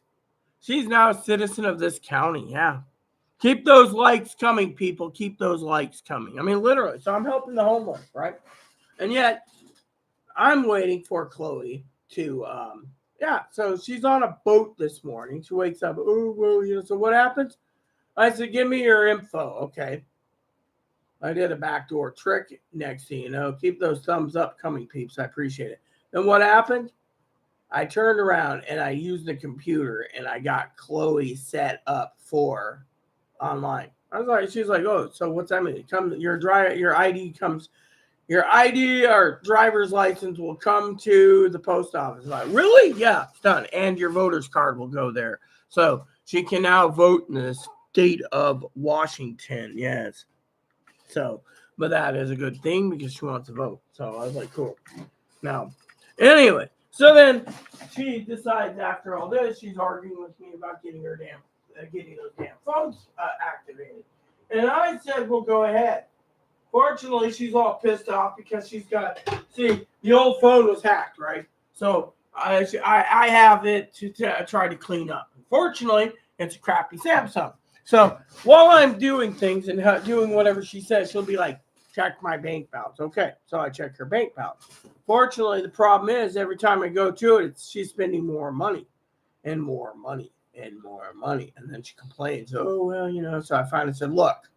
She's now a citizen of this county. Yeah. Keep those likes coming, people. Keep those likes coming. I mean, literally. So I'm helping the homeless, right? And yet I'm waiting for Chloe to so she's on a boat this morning. She wakes up. Oh, well, so what happens? I said, give me your info. Okay. I did a backdoor trick. Next thing you know, keep those thumbs up coming, peeps. I appreciate it. And what happened? I turned around and I used the computer and I got Chloe set up for online. I was like, she's like, oh, so what's that mean? Your ID or driver's license will come to the post office. I'm like, really? Yeah, it's done. And your voter's card will go there. So she can now vote in the state of Washington. Yes. So, but that is a good thing because she wants to vote. So I was like, cool. Now, anyway, so then she decides after all this, she's arguing with me about getting those damn phones activated. And I said, well, go ahead. Fortunately, she's all pissed off because the old phone was hacked, right? So I have it to try to clean up. Unfortunately, it's a crappy Samsung. So while I'm doing things and doing whatever she says, she'll be like, check my bank balance. Okay, so I check her bank balance. Fortunately, the problem is every time I go to it, she's spending more money and more money and more money. And then she complains, oh, well, so I finally said, look,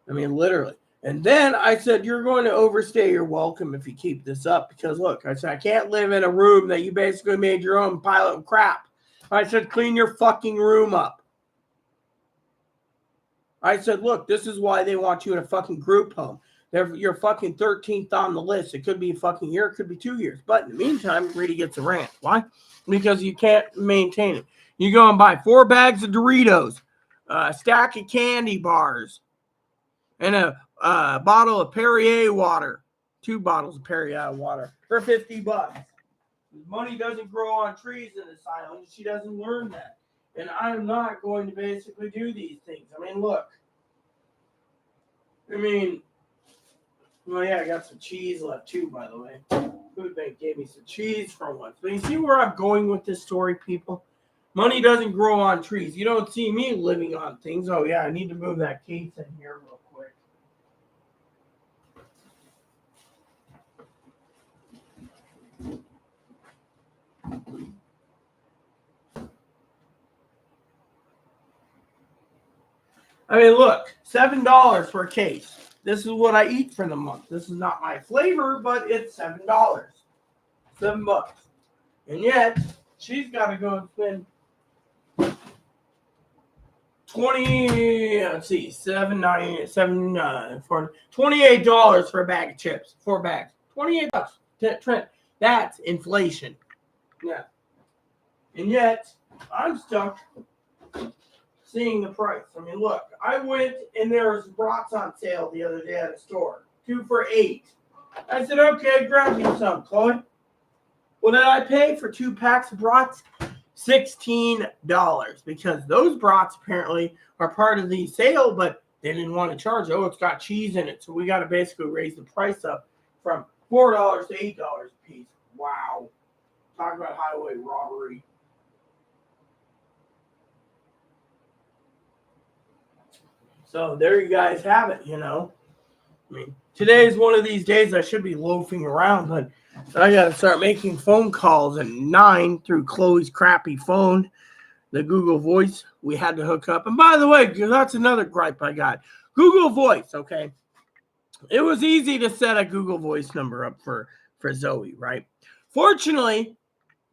I mean, literally. And then I said, you're going to overstay your welcome if you keep this up. Because, look, I said, I can't live in a room that you basically made your own pile of crap. I said, clean your fucking room up. I said, look, this is why they want you in a fucking group home. You're fucking 13th on the list. It could be a fucking year. It could be 2 years. But in the meantime, Rita gets a rant. Why? Because you can't maintain it. You go and buy 4 bags of Doritos, a stack of candy bars, and a bottle of Perrier water. 2 bottles of Perrier water for $50. Money doesn't grow on trees in this island. She doesn't learn that. And I'm not going to basically do these things. I mean, look. Well, yeah, I got some cheese left too, by the way. Food Bank gave me some cheese for once. But you see where I'm going with this story, people? Money doesn't grow on trees. You don't see me living on things. Oh, yeah, I need to move that case in here real quick. I mean, look, $7 for a case. This is what I eat for the month. This is not my flavor, but it's $7. $7. And yet, she's got to go and spend $28 for a bag of chips. 4 bags. $28. Trent, that's inflation. Yeah. And yet, I'm stuck seeing the price. I mean, look, I went and there was brats on sale the other day at a store. 2 for $8. I said, okay, grab me some, Chloe. What did I pay for 2 packs of brats? $16. Because those brats apparently are part of the sale, but they didn't want to charge. Oh, it's got cheese in it. So we got to basically raise the price up from $4 to $8 a piece. Wow. Talk about highway robbery. So there you guys have it, I mean, today's one of these days I should be loafing around, but I got to start making phone calls at 9 through Chloe's crappy phone, the Google Voice we had to hook up. And by the way, that's another gripe I got. Google Voice, okay? It was easy to set a Google Voice number up for Zoe, right? Fortunately,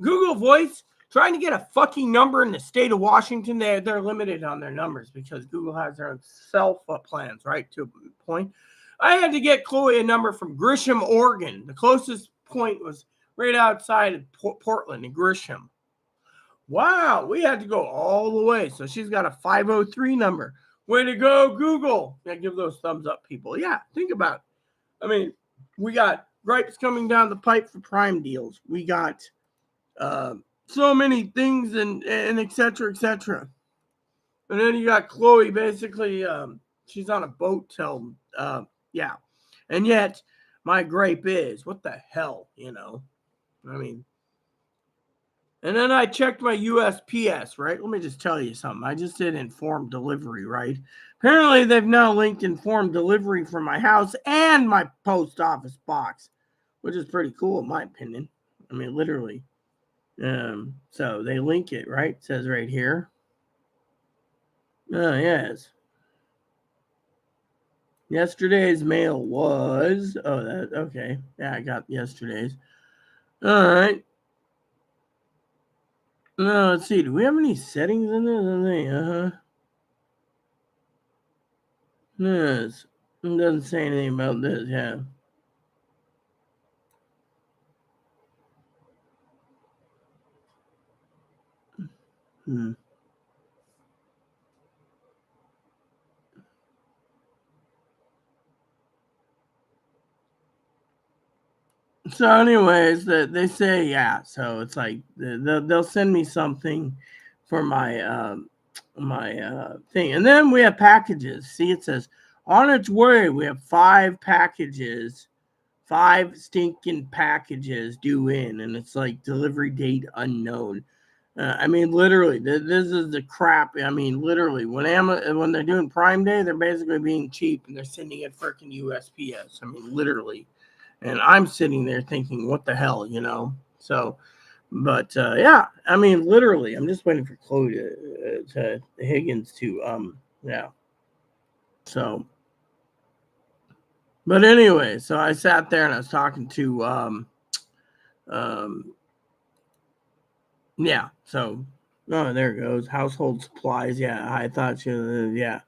Google Voice, trying to get a fucking number in the state of Washington, they're limited on their numbers because Google has their own self plans, right, to a point. I had to get Chloe a number from Grisham, Oregon. The closest point was right outside of Portland in Grisham. Wow, we had to go all the way. So she's got a 503 number. Way to go, Google. Yeah, give those thumbs up, people. Yeah, think about it. I mean, we got gripes coming down the pipe for Prime deals. We got so many things and et cetera, et cetera. And then you got Chloe, basically, she's on a boat till, yeah. And yet, my gripe is, what the hell, you know? I mean, and then I checked my USPS, right? Let me just tell you something. I just did informed delivery, right? Apparently, they've now linked informed delivery from my house and my post office box, which is pretty cool, in my opinion. I mean, literally. So they link it, right? It says right here. Oh, yes. Yesterday's mail was, okay. Yeah, I got yesterday's. All right. No, let's see. Do we have any settings in this? Yes. It doesn't say anything about this, yeah. So, anyways, they say, yeah. So it's like they'll send me something for my thing, and then we have packages. See, it says on its way. We have 5 packages, 5 stinking packages due in, and it's like delivery date unknown. I mean, literally, this is the crap. I mean, literally, when they're doing Prime Day, they're basically being cheap and they're sending it freaking USPS. I mean, literally. And I'm sitting there thinking, what the hell, you know? So, but yeah, I mean, literally, I'm just waiting for Chloe to Higgins to, yeah. So, but anyway, so I sat there and I was talking to, yeah. So, oh, there it goes. Household supplies. Yeah, I thought she was, yeah.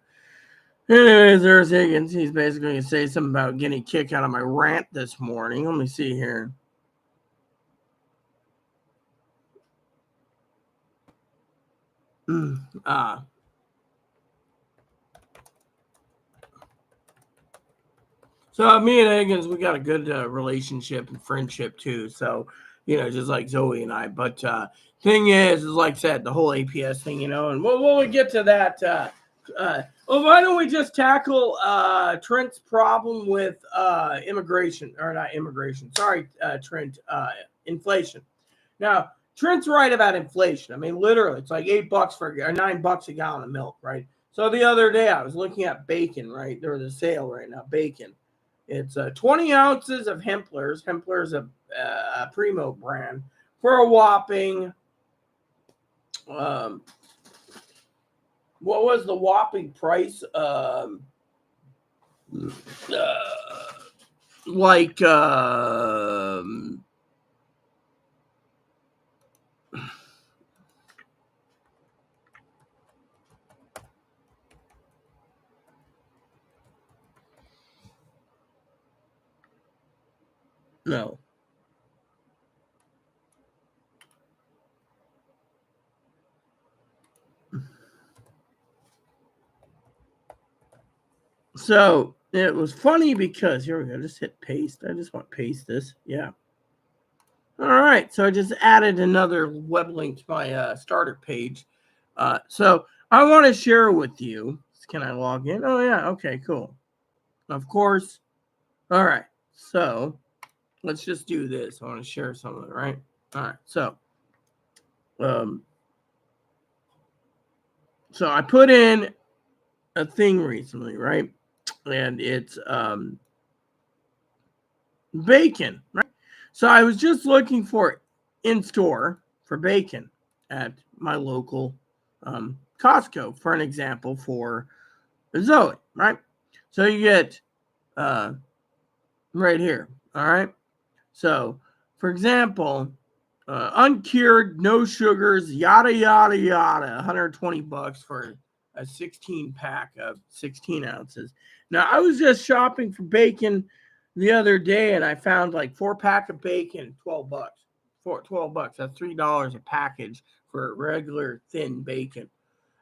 Anyways, there's Higgins. He's basically going to say something about getting a kick out of my rant this morning. Let me see here. So me and Higgins, we got a good relationship and friendship too. So, you know, just like Zoe and I. But thing is like I said, the whole APS thing, you know, and we'll get to that. Well, why don't we just tackle Trent's problem with immigration, or not immigration? Sorry, Trent, inflation. Now, Trent's right about inflation. I mean, literally, it's like $8 or $9 a gallon of milk, right? So the other day I was looking at bacon, right? There was a sale right now, bacon. It's 20 ounces of Hempler's. Hempler's a Primo brand for a whopping, what was the whopping price? Like, no. So it was funny because here we go. Just hit paste. I just want to paste this. Yeah. All right. So I just added another web link to my starter page. So I want to share with you. Can I log in? Oh, yeah. Okay, cool. Of course. All right. So let's just do this. I want to share something, right? All right. So I put in a thing recently, right? And it's bacon, right? So I was just looking for in store for bacon at my local Costco, for an example, for Zoe, right? So you get uh, right here, all right? So, for example, uncured, no sugars, yada, yada, yada, 120 bucks for a 16 pack of 16 ounces. Now, I was just shopping for bacon the other day and I found like 4 pack of bacon, 12 bucks. 12 bucks. That's $3 a package for regular thin bacon.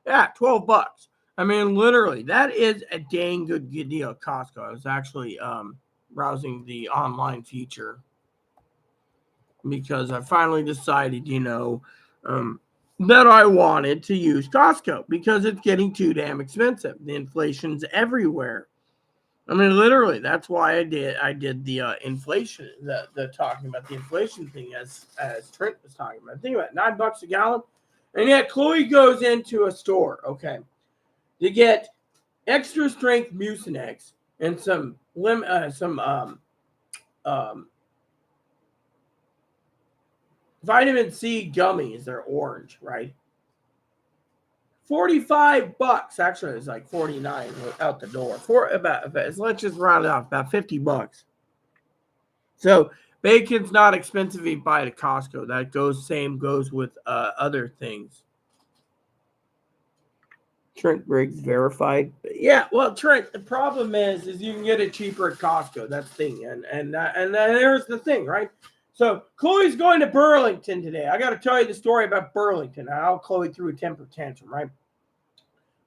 Yeah, 12 bucks. I mean, literally, that is a dang good deal at Costco. I was actually browsing the online feature because I finally decided, that I wanted to use Costco because it's getting too damn expensive. The inflation's everywhere. I mean, literally, that's why I did the inflation, the talking about the inflation thing as Trent was talking about. Think about it, $9 a gallon, and yet Chloe goes into a store, okay, to get extra strength Mucinex and some vitamin C gummies. They're orange, right? 45 bucks. Actually, it's like 49 out the door. Let's just round it off, about 50 bucks. So bacon's not expensive if you buy it at Costco. That goes with other things. Trent Briggs verified. Yeah, well, Trent, the problem is you can get it cheaper at Costco. That's the thing, and there's the thing, right? So Chloe's going to Burlington today. I got to tell you the story about Burlington. How Chloe threw a temper tantrum, right?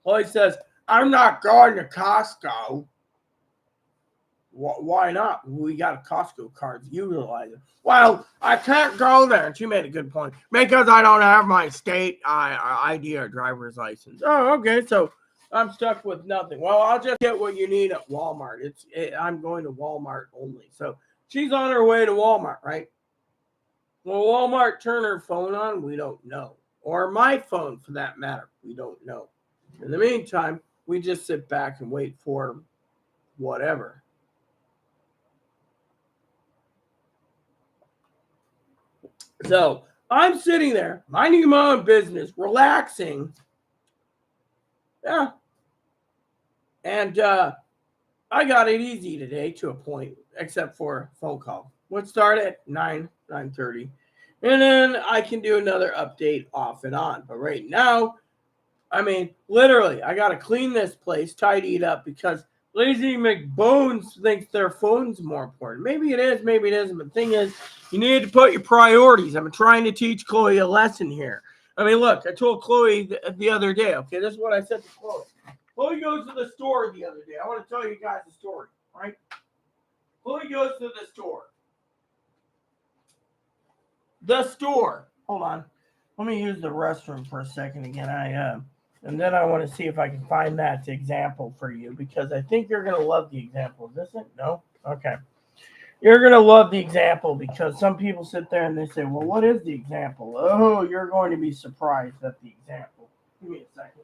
Chloe says, "I'm not going to Costco." Why not? We got a Costco card. Utilize it. Well, I can't go there. And she made a good point. Because I don't have my state ID or driver's license. Oh, okay. So I'm stuck with nothing. Well, I'll just get what you need at Walmart. I'm going to Walmart only. So she's on her way to Walmart, right? Will Walmart turn her phone on? We don't know. Or my phone, for that matter. We don't know. In the meantime, we just sit back and wait for whatever. So I'm sitting there, minding my own business, relaxing. Yeah. And I got it easy today to a point, except for a phone call. Would start at 9:30. And then I can do another update off and on. But right now, I mean, literally, I got to clean this place, tidy it up because Lazy McBones thinks their phone's more important. Maybe it is, maybe it isn't. But the thing is, you need to put your priorities. I'm trying to teach Chloe a lesson here. I mean, look, I told Chloe the other day, okay, this is what I said to Chloe. Chloe goes to the store the other day. I want to tell you guys the story, right? Chloe goes to the store. The store. Hold on. Let me use the restroom for a second again. And then I want to see if I can find that example for you because I think you're going to love the example. Is this it? No? Okay. You're going to love the example because some people sit there and they say, well, what is the example? Oh, you're going to be surprised at the example. Give me a second.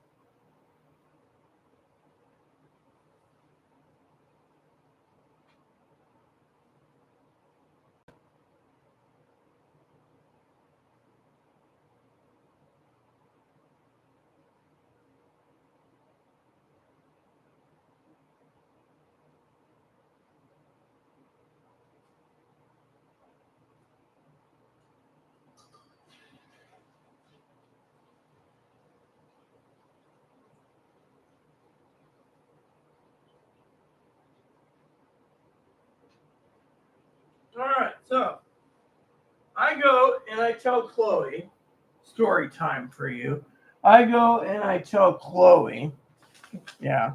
All right, so I go and I tell Chloe, story time for you. I go and I tell Chloe, yeah,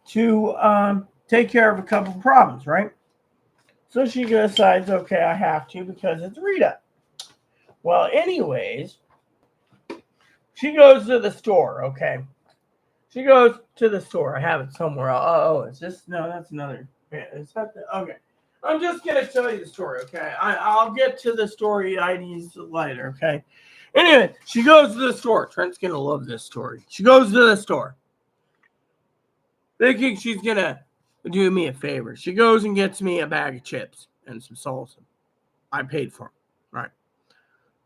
to take care of a couple problems, right? So she decides, okay, I have to because it's Rita. Well, anyways, she goes to the store, okay? She goes to the store. I have it somewhere. Oh, is this? No, that's another. Is that the? Okay. I'm just going to tell you the story, okay? I'll get to the story IDs later, okay? Anyway, she goes to the store. Trent's going to love this story. She goes to the store thinking she's going to do me a favor. She goes and gets me a bag of chips and some salsa. I paid for them. Right.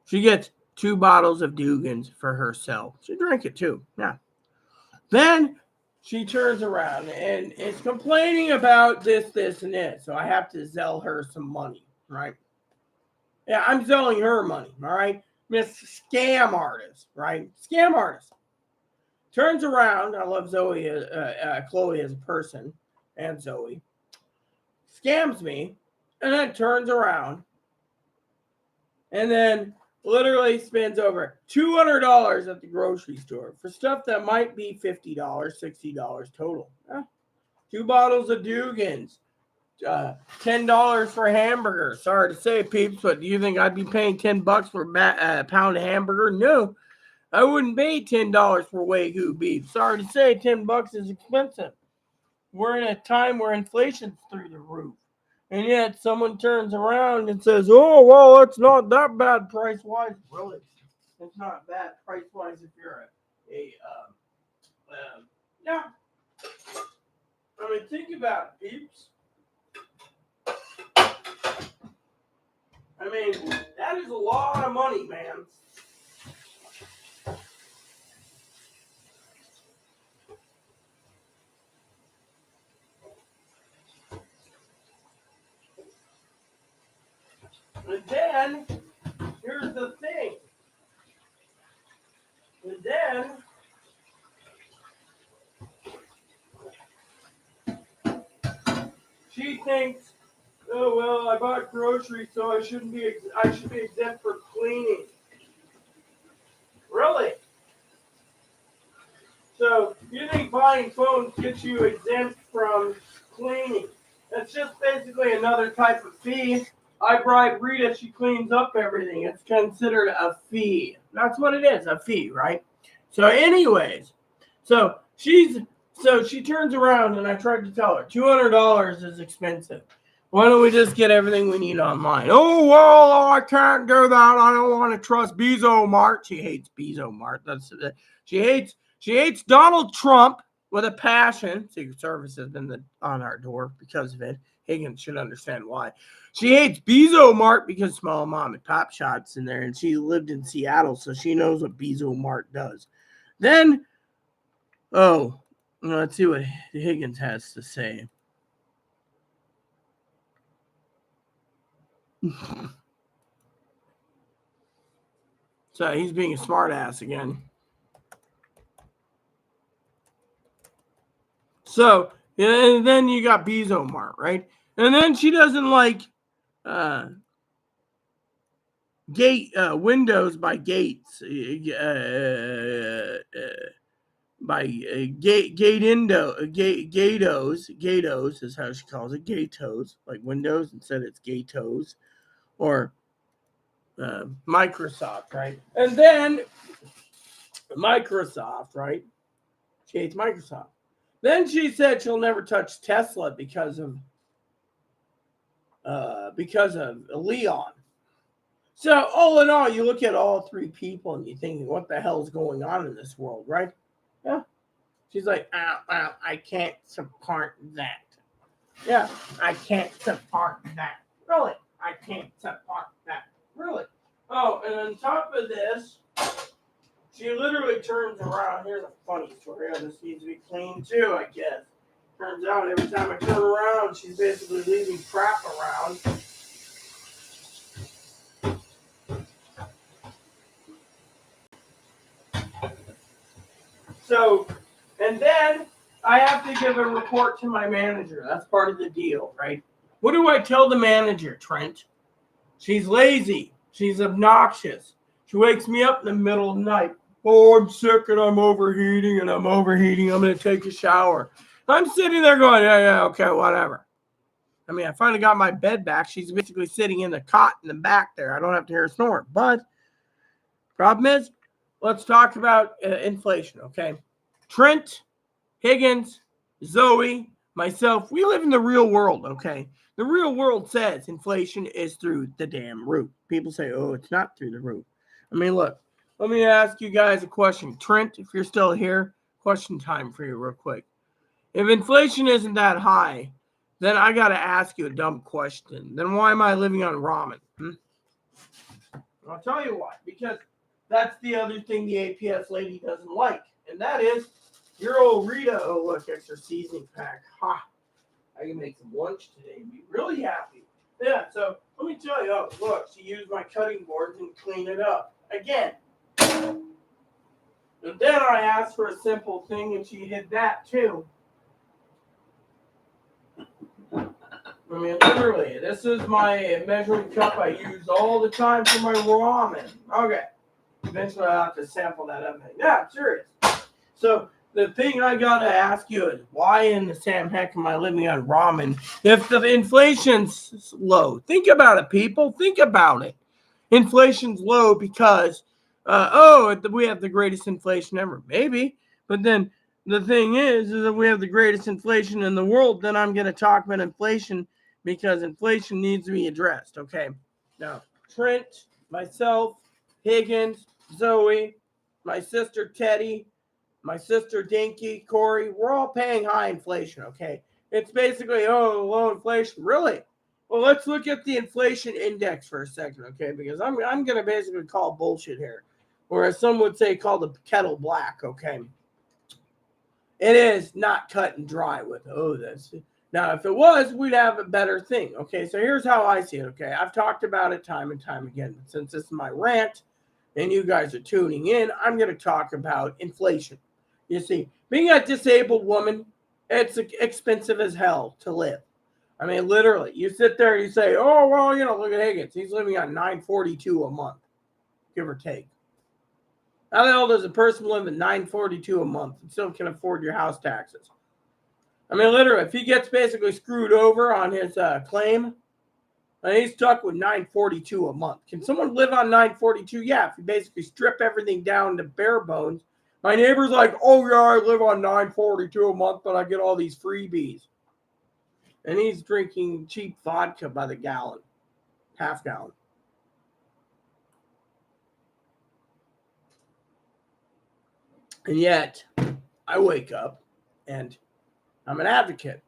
She gets 2 bottles of Dugan's for herself. She drank it too. Yeah. Then she turns around and is complaining about this, and this. So I have to sell her some money. Right. Yeah, I'm selling her money. All right. Miss Scam Artist. Right. Scam Artist. Turns around. I love Chloe as a person, and Zoe. Scams me, and then turns around, and then literally spends over $200 at the grocery store for stuff that might be $50, $60 total. 2 bottles of Dugan's, $10 for hamburger. Sorry to say, peeps, but do you think I'd be paying $10 for a pound of hamburger? No, I wouldn't pay $10 for Wagyu beef. Sorry to say, $10 is expensive. We're in a time where inflation's through the roof. And yet someone turns around and says, oh, well, it's not that bad price-wise. Really, it's not bad price-wise if you're yeah. I mean, think about it, peeps. I mean, that is a lot of money, man. And then, here's the thing. And then, she thinks, oh, well, I bought groceries, so I should be exempt for cleaning. Really? So, you think buying phones gets you exempt from cleaning? That's just basically another type of fee. I bribe Rita, she cleans up everything. It's considered a fee. That's what it is, a fee, right? So anyways, so she turns around and I tried to tell her $200 is expensive. Why don't we just get everything we need online? Oh, well, I can't do that. I don't want to trust Bezos Mart. She hates Bezos Mart. She hates Donald Trump with a passion. Secret Service has been on our door because of it. Higgins should understand why. She hates Bezos Mart because small mom and pop shops in there, and she lived in Seattle, so she knows what Bezos Mart does. Then, let's see what Higgins has to say. So he's being a smartass again. So, and then you got Bezos Mart, right? And then she doesn't like Windows by Gates, Gatos is how she calls it, Gatos, like Windows, instead it's Gatos, or Microsoft, right? And then Microsoft, right? She hates Microsoft. Then she said she'll never touch Tesla because of Leon. So all in all, you look at all 3 people and you think, what the hell is going on in this world, right? Yeah. She's like, I can't support that. Yeah, I can't support that. Really? I can't support that. Really? Oh, and on top of this, she literally turns around. Here's a funny story. This needs to be cleaned too, I guess. Turns out every time I turn around, she's basically leaving crap around. So, and then I have to give a report to my manager. That's part of the deal, right? What do I tell the manager, Trent? She's lazy. She's obnoxious. She wakes me up in the middle of the night. Oh, I'm sick and I'm overheating. I'm going to take a shower. I'm sitting there going, yeah, okay, whatever. I mean, I finally got my bed back. She's basically sitting in the cot in the back there. I don't have to hear her snore. But problem is, let's talk about inflation, okay? Trent, Higgins, Zoe, myself, we live in the real world, okay? The real world says inflation is through the damn roof. People say, oh, it's not through the roof. I mean, look, let me ask you guys a question. Trent, if you're still here, question time for you real quick. If inflation isn't that high, then I got to ask you a dumb question. Then why am I living on ramen? I'll tell you why. Because that's the other thing the APS lady doesn't like. And that is your old Rita. Oh, look, extra seasoning pack. Ha! I can make some lunch today and be really happy. Yeah, so let me tell you. Oh, look, she used my cutting boards and cleaned it up. Again. And then I asked for a simple thing and she did that too. I mean, literally, this is my measuring cup I use all the time for my ramen. Okay. Eventually, I'll have to sample that up. Yeah, I'm serious. So, the thing I got to ask you is, why in the Sam heck am I living on ramen if the inflation's low? Think about it, people. Think about it. Inflation's low because, we have the greatest inflation ever. Maybe. But then the thing is that we have the greatest inflation in the world. Then I'm going to talk about inflation because inflation needs to be addressed. Okay. Now, Trent, myself, Higgins, Zoe, my sister Teddy, my sister Dinky, Corey, we're all paying high inflation. Okay. It's basically, low inflation. Really? Well, let's look at the inflation index for a second, okay? Because I'm going to basically call bullshit here. Or as some would say, call the kettle black, okay? It is not cut and dry with, that's... Now, if it was, we'd have a better thing, okay? So here's how I see it, okay? I've talked about it time and time again. But since this is my rant and you guys are tuning in, I'm going to talk about inflation. You see, being a disabled woman, it's expensive as hell to live. I mean, literally, you sit there and you say, look at Higgins. He's living on $942 a month, give or take. How the hell does a person live at $942 a month and still can afford your house taxes? I mean, literally, if he gets basically screwed over on his claim, and he's stuck with $942 a month. Can someone live on $942? Yeah, if you basically strip everything down to bare bones. My neighbor's like, I live on $942 a month, but I get all these freebies. And he's drinking cheap vodka by the gallon, half gallon. And yet, I wake up and I'm an advocate.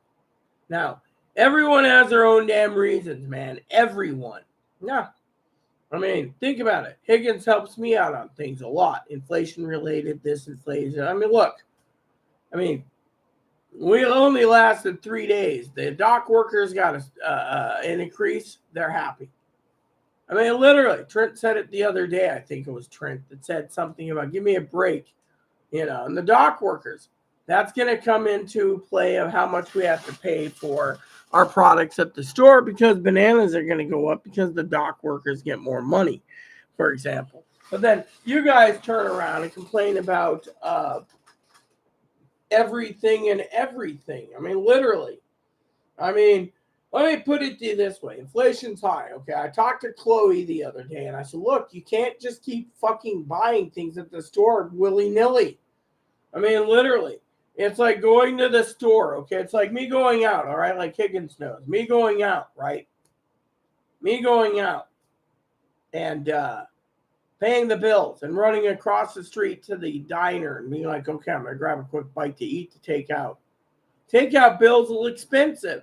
Now, everyone has their own damn reasons, man. Everyone. Yeah. I mean, think about it. Higgins helps me out on things a lot. Inflation related, this inflation. I mean, look. We only lasted 3 days. The dock workers got an increase. They're happy. I mean, literally, Trent said it the other day. I think it was Trent that said something about, give me a break. And the dock workers, that's going to come into play of how much we have to pay for our products at the store because bananas are going to go up because the dock workers get more money, for example. But then you guys turn around and complain about everything and everything. I mean, literally. I mean, let me put it to you this way. Inflation's high, okay? I talked to Chloe the other day, and I said, look, you can't just keep fucking buying things at the store willy-nilly. I mean, literally. It's like going to the store, okay? It's like me going out, all right? Like Higgins knows. Me going out, right? Me going out and paying the bills and running across the street to the diner and being like, okay, I'm going to grab a quick bite to eat to take out. Takeout bills are expensive.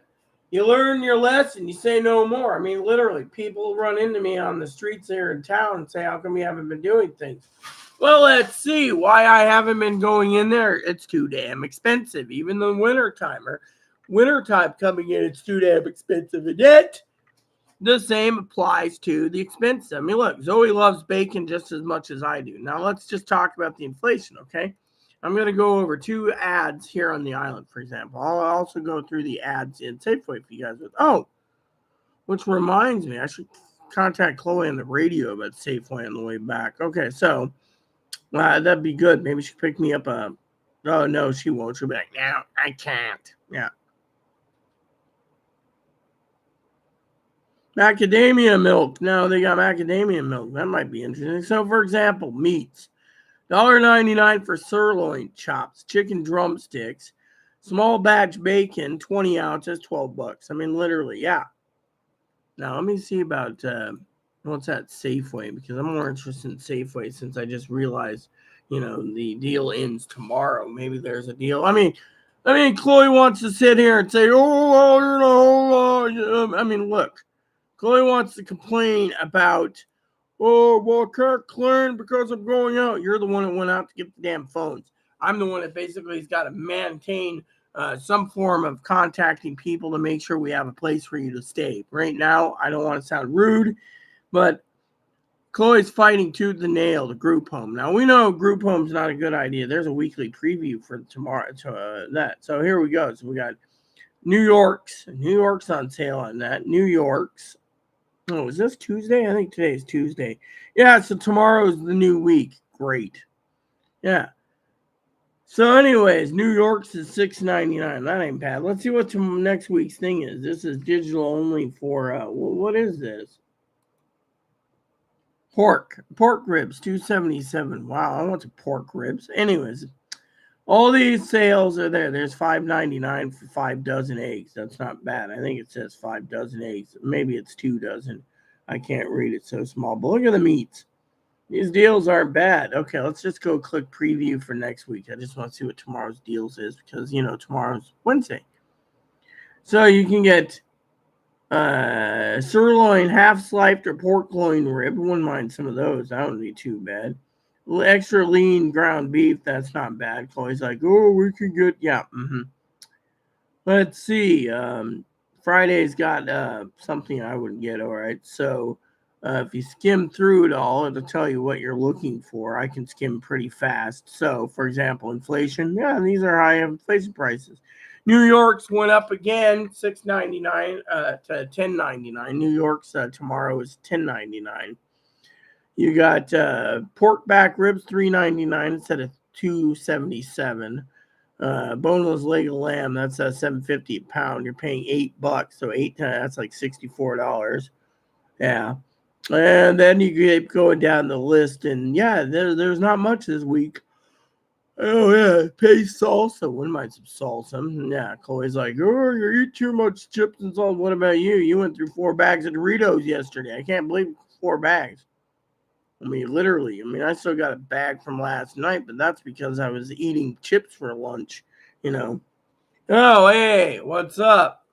You learn your lesson. You say no more. I mean, literally, people run into me on the streets here in town and say, how come we haven't been doing things? Well, let's see why I haven't been going in there. It's too damn expensive. Even the wintertime coming in, it's too damn expensive. And yet, the same applies to the expense. I mean, look, Zoe loves bacon just as much as I do. Now, let's just talk about the inflation, okay? I'm going to go over 2 ads here on the island, for example. I'll also go through the ads in Safeway for you guys. Which reminds me, I should contact Chloe on the radio about Safeway on the way back. Okay, so that'd be good. Maybe she pick me up a... Oh, no, she won't. She'll be like, no, I can't. Yeah. Macadamia milk. No, they got macadamia milk. That might be interesting. So, for example, meats. $1.99 for sirloin chops, chicken drumsticks, small batch bacon, 20 ounces, $12. I mean, literally, yeah. Now, let me see about what's that Safeway, because I'm more interested in Safeway since I just realized, the deal ends tomorrow. Maybe there's a deal. I mean, I mean, Chloe wants to sit here and say, I mean, look, Chloe wants to complain about, well, I can't clean because I'm going out. You're the one that went out to get the damn phones. I'm the one that basically has got to maintain some form of contacting people to make sure we have a place for you to stay. Right now, I don't want to sound rude, but Chloe's fighting tooth and nail to group home. Now, we know group home's not a good idea. There's a weekly preview for tomorrow. So here we go. So we got New York's on sale on that. New York's. Oh, is this Tuesday? I think today's Tuesday. Yeah, so tomorrow's the new week. Great. Yeah. So, anyways, New York's is $6.99. That ain't bad. Let's see what next week's thing is. This is digital only for what is this? Pork ribs, $2.77. Wow, I want some pork ribs. Anyways, all these sales are there. There's $5.99 for 5 dozen eggs. That's not bad. I think it says 5 dozen eggs. Maybe it's 2 dozen. I can't read it so small. But look at the meats. These deals aren't bad. Okay, let's just go click preview for next week. I just want to see what tomorrow's deals is because, tomorrow's Wednesday. So you can get sirloin, half sliced or pork loin rib. Wouldn't mind some of those. That wouldn't be too bad. Extra lean ground beef. That's not bad. Chloe's like, oh, we can get, yeah. Let's see. Friday's got something I wouldn't get. All right. So if you skim through it all, it'll tell you what you're looking for. I can skim pretty fast. So, for example, inflation. Yeah, these are high inflation prices. New York's went up again, $6.99 to $10.99. New York's tomorrow is $10.99. You got pork back ribs, $3.99 instead of $2.77. Boneless leg of lamb, that's $7.50 a pound. You're paying $8, so that's like $64. Yeah, and then you get going down the list, and yeah, there's not much this week. Oh yeah, pay salsa. Wouldn't mind some salsa. Yeah, Chloe's like, oh, you eat too much chips and salt. What about you? You went through 4 bags of Doritos yesterday. I can't believe 4 bags. I mean, literally. I mean, I still got a bag from last night, but that's because I was eating chips for lunch, Oh, hey, what's up?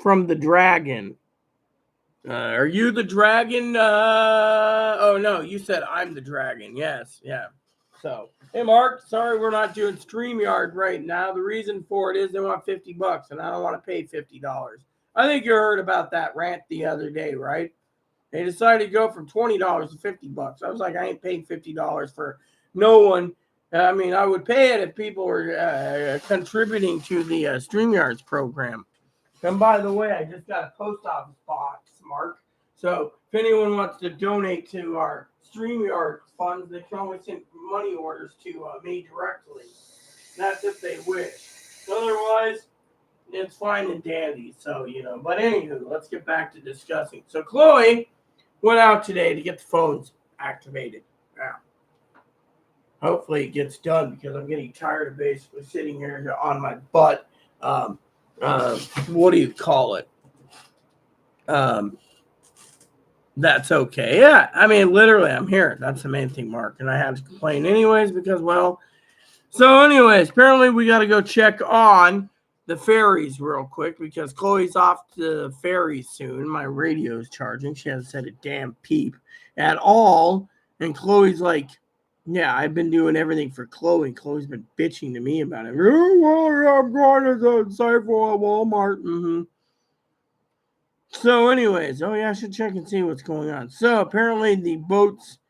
From the dragon. Are you the dragon? Oh, no, you said I'm the dragon. Yes, yeah. So, hey, Mark, sorry we're not doing StreamYard right now. The reason for it is they want $50, and I don't want to pay $50. I think you heard about that rant the other day, right? They decided to go from $20 to $50. I was like, I ain't paying $50 for no one. I mean, I would pay it if people were contributing to the StreamYards program. And by the way, I just got a post office box, Mark. So if anyone wants to donate to our StreamYard funds, they can always send money orders to me directly. That's if they wish. Otherwise, it's fine and dandy. So, but anywho, let's get back to discussing. So Chloe went out today to get the phones activated. Yeah. Hopefully it gets done because I'm getting tired of basically sitting here on my butt. What do you call it? That's okay. Yeah, I mean, literally, I'm here. That's the main thing, Mark. And I had to complain anyways because, so anyways, apparently we got to go check on the ferries real quick because Chloe's off to the ferry soon. My radio's charging. She hasn't said a damn peep at all. And Chloe's like, yeah, I've been doing everything for Chloe. Chloe's been bitching to me about it. Oh, well, I'm going to the Cypher at Walmart. So anyways, oh yeah, I should check and see what's going on. So apparently the boats,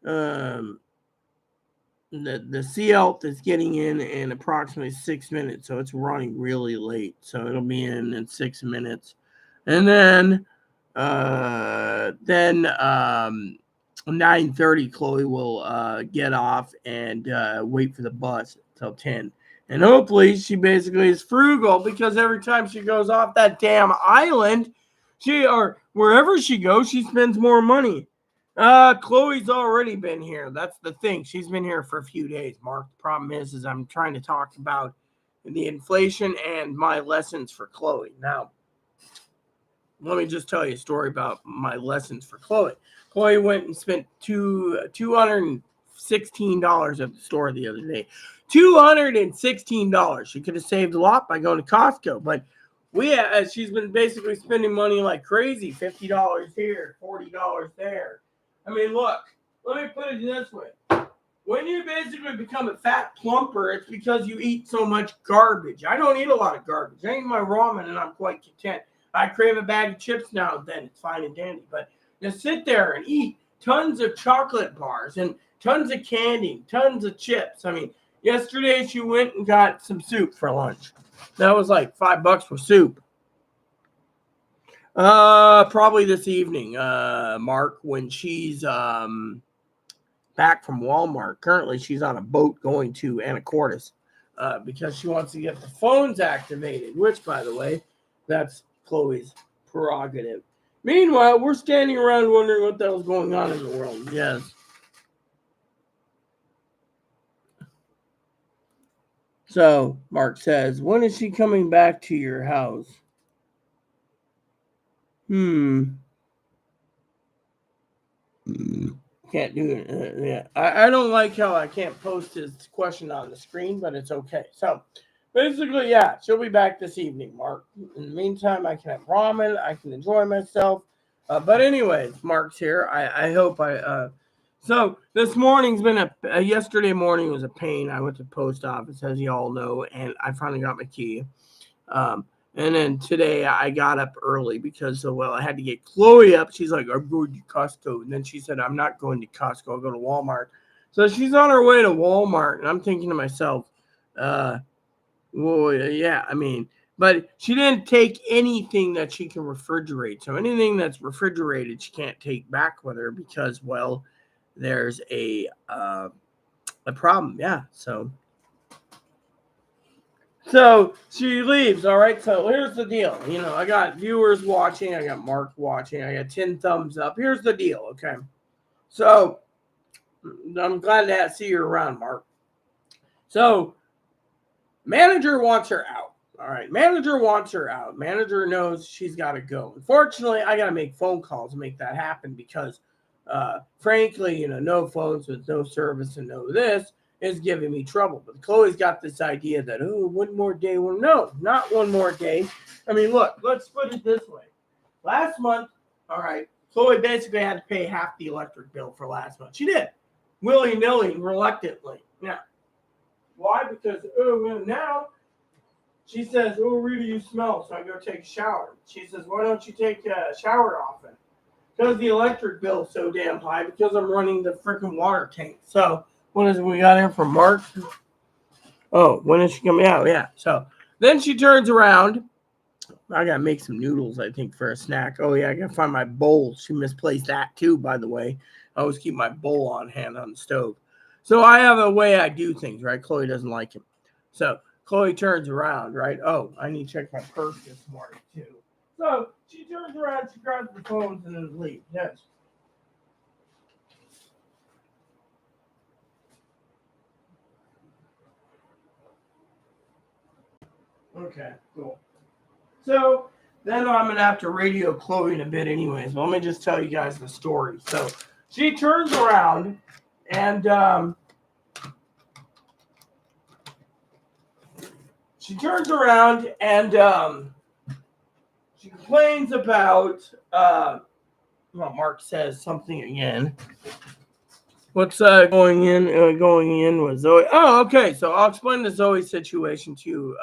the Sea Elf is getting in approximately 6 minutes, so it's running really late. So it'll be in 6 minutes, and then 9:30, Chloe will get off and wait for the bus till 10. And hopefully she basically is frugal because every time she goes off that damn island, or wherever she goes, she spends more money. Chloe's already been here. That's the thing. She's been here for a few days, Mark. The problem is I'm trying to talk about the inflation and my lessons for Chloe. Now, let me just tell you a story about my lessons for Chloe. Chloe went and spent $250 $216 at the store the other day. $216. She could have saved a lot by going to Costco, but she's been basically spending money like crazy. $50 here, $40 there. I mean, look, let me put it this way. When you basically become a fat plumper, it's because you eat so much garbage. I don't eat a lot of garbage. I eat my ramen and I'm quite content. I crave a bag of chips now and then. It's fine and dandy. But to sit there and eat tons of chocolate bars and tons of candy, tons of chips. I mean, yesterday she went and got some soup for lunch. That was like $5 for soup. Probably this evening, Mark, when she's back from Walmart. Currently, she's on a boat going to Anacortes because she wants to get the phones activated, which, by the way, that's Chloe's prerogative. Meanwhile, we're standing around wondering what the hell's going on in the world. Yes. So, Mark says, when is she coming back to your house? Can't do it. Yeah. I don't like how I can't post his question on the screen, but it's okay. So, basically, yeah, she'll be back this evening, Mark. In the meantime, I can have ramen. I can enjoy myself. But anyways, Mark's here. I hope so this morning's been yesterday morning was a pain. I went to the post office, as you all know, and I finally got my key. And then today I got up early because, I had to get Chloe up. She's like, I'm going to Costco. And then she said, I'm not going to Costco. I'll go to Walmart. So she's on her way to Walmart. And I'm thinking to myself, well, yeah, I mean, but she didn't take anything that she can refrigerate. So anything that's refrigerated, she can't take back with her because, there's a problem. Yeah. So she leaves. All right. So here's the deal. I got viewers watching. I got Mark watching. I got 10 thumbs up. Here's the deal. Okay. So I'm glad to see you around, Mark. So manager wants her out. All right. Manager wants her out. Manager knows she's got to go. Unfortunately, I got to make phone calls to make that happen because, frankly, no phones with no service and no this is giving me trouble. But Chloe's got this idea that, one more day. Well, no, not one more day. I mean, look, let's put it this way. Last month, all right, Chloe basically had to pay half the electric bill for last month. She did. Willy-nilly, reluctantly. Now, why? Because, now she says, Rita, you smell, so I go take a shower. She says, why don't you take a shower often? Because the electric bill is so damn high because I'm running the freaking water tank. So, what is it we got here from Mark? Oh, when is she coming out? Yeah. So then she turns around. I got to make some noodles, I think, for a snack. Oh, yeah, I got to find my bowl. She misplaced that, too, by the way. I always keep my bowl on hand on the stove. So I have a way I do things, right? Chloe doesn't like it. So Chloe turns around, right? Oh, I need to check my purse this morning, too. So she turns around, she grabs the phones, and then leaves. Yes. Okay, cool. So then I'm going to have to radio Chloe in a bit anyways. But let me just tell you guys the story. So she turns around and she complains about Mark says something again. What's going in with Zoe? Oh, okay. So I'll explain the Zoe situation to you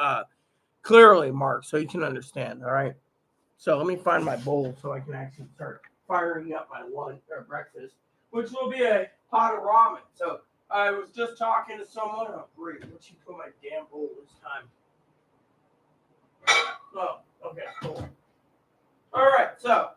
clearly, Mark, so you can understand. All right. So let me find my bowl so I can actually start firing up my lunch or breakfast, which will be a pot of ramen. So I was just talking to someone. Oh, great. Let's you put my damn bowl this time. Oh, okay, cool. All right, so.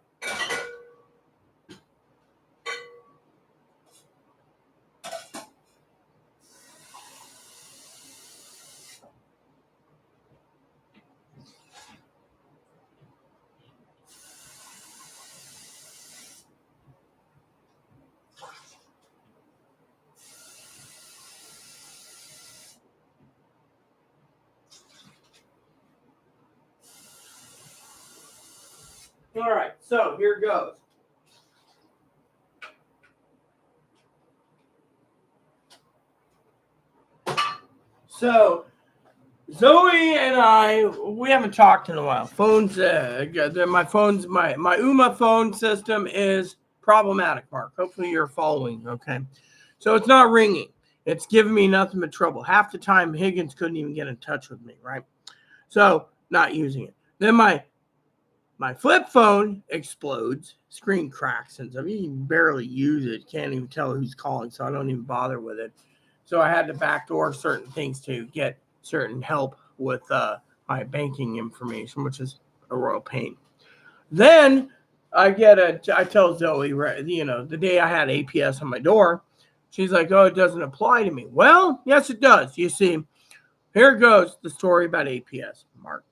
All right, so here goes. So Zoe and I, we haven't talked in a while. My UMA phone system is problematic, Mark. Hopefully you're following, okay? So it's not ringing. It's giving me nothing but trouble. Half the time, Higgins couldn't even get in touch with me, right? So not using it. Then my flip phone explodes, screen cracks, and so you can barely use it. Can't even tell who's calling, so I don't even bother with it. So I had to backdoor certain things to get certain help with my banking information, which is a royal pain. Then I tell Zoe, the day I had APS on my door, she's like, oh, it doesn't apply to me. Well, yes, it does. You see, here goes the story about APS, Mark.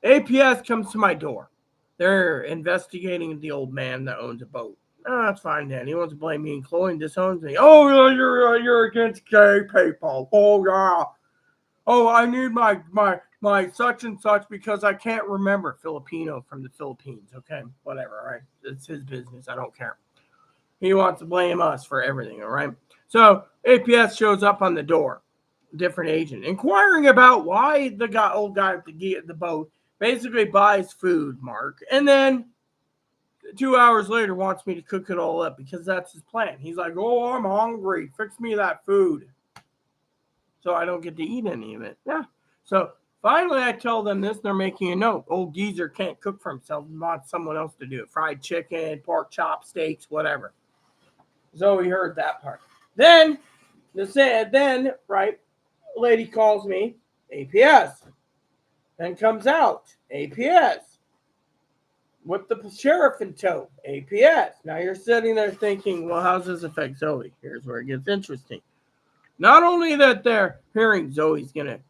APS comes to my door. They're investigating the old man that owns a boat. Oh, that's fine, Dan. He wants to blame me and Chloe and disowns me. Oh, you're against gay people. Oh, yeah. Oh, I need my such and such because I can't remember. Filipino from the Philippines. Okay, whatever, all right? It's his business. I don't care. He wants to blame us for everything, all right? So APS shows up on the door, different agent, inquiring about why the old guy at the boat basically buys food, Mark, and then 2 hours later wants me to cook it all up because that's his plan. He's like, oh, I'm hungry. Fix me that food. So I don't get to eat any of it. Yeah. So finally I tell them this. They're making a note. Old geezer can't cook for himself and wants someone else to do it. Fried chicken, pork chop, steaks, whatever. Zoe heard that part. Then, right, lady calls me, APS. Then comes out, APS. With the sheriff in tow, APS. Now you're sitting there thinking, well, how does this affect Zoe? Here's where it gets interesting. Not only that they're hearing Zoe's going to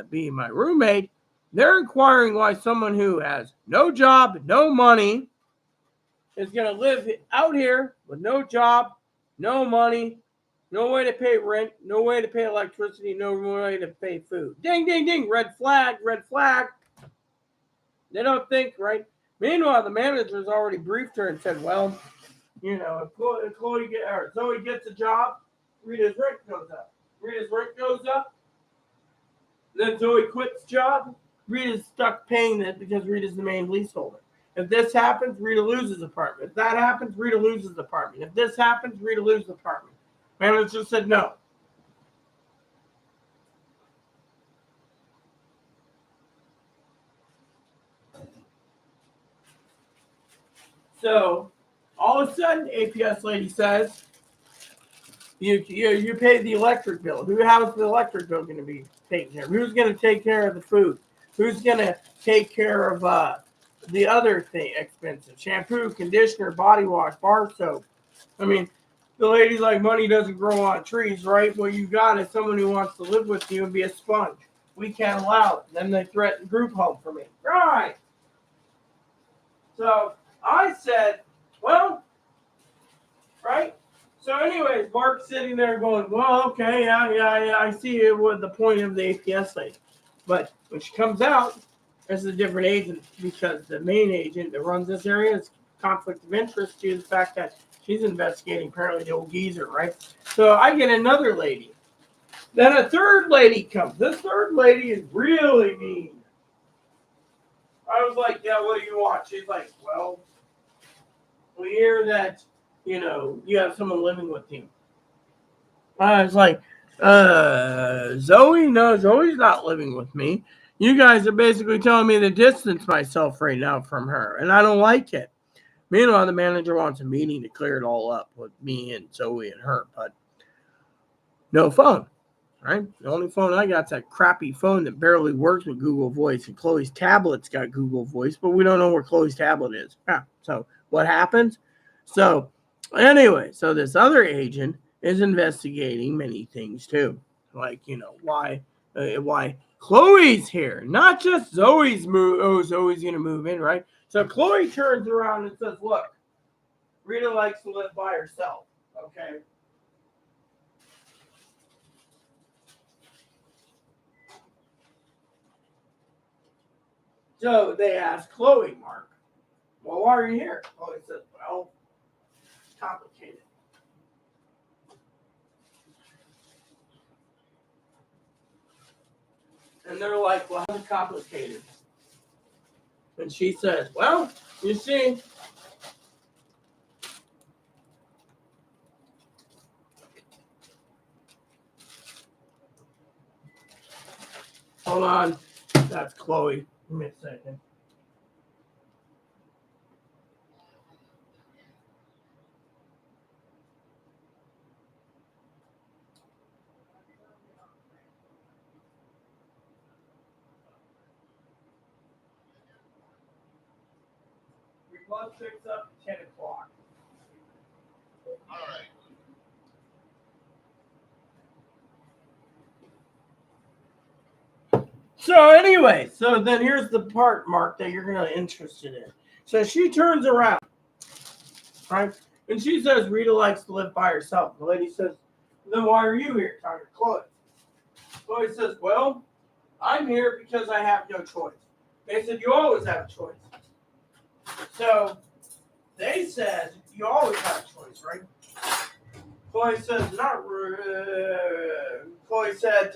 be my roommate, they're inquiring why someone who has no job, no money, is going to live out here with no job, no money, no way to pay rent, no way to pay electricity, no way to pay food. Ding, ding, ding. Red flag, red flag. They don't think, right? Meanwhile, the manager's already briefed her and said, well, if Zoe gets a job, Rita's rent goes up. Rita's rent goes up. Then Zoe quits job. Rita's stuck paying that because Rita's the main leaseholder. If this happens, Rita loses apartment. If that happens, Rita loses apartment. If this happens, Rita loses apartment. Manager said no. So all of a sudden, APS lady says, you pay the electric bill. How's the electric bill going to be taken care of? Who's going to take care of the food? Who's going to take care of the other thing expenses? Shampoo, conditioner, body wash, bar soap. I mean, the lady's like, money doesn't grow on trees, right? What you got is someone who wants to live with you and be a sponge. We can't allow it. Then they threaten group home for me. Right. So I said, well, right? So anyways, Mark's sitting there going, well, okay, yeah, I see what the point of the APS lady. But when she comes out, there's a different agent because the main agent that runs this area is conflict of interest due to the fact that she's investigating apparently the old geezer, right? So I get another lady. Then a third lady comes. This third lady is really mean. I was like, yeah, what do you want? She's like, well, we hear that you have someone living with you. I was like, Zoe? No, Zoe's not living with me. You guys are basically telling me to distance myself right now from her, and I don't like it. Meanwhile, the manager wants a meeting to clear it all up with me and Zoe and her, but no phone, right? The only phone I got is that crappy phone that barely works with Google Voice, and Chloe's tablet's got Google Voice, but we don't know where Chloe's tablet is. So what happens? So anyway, so this other agent is investigating many things too, like why Chloe's here, not just Zoe's move. Oh, Zoe's gonna move in, right? So Chloe turns around and says, "Look, Rita likes to live by herself. Okay." So they asked Chloe, Mark, well, why are you here? Chloe says, well, it's complicated. And they're like, well, how's it complicated? And she says, well, you see, hold on, that's Chloe. Give me a second. Your blood picks up at 10 o'clock. All right. So anyway, so then here's the part, Mark, that you're gonna be interested in. So she turns around, right? And she says Rita likes to live by herself. The lady says, then why are you here? Talking to Chloe. Chloe says, well, I'm here because I have no choice. They said, you always have a choice. So they said, you always have a choice, right? Chloe says, Chloe said,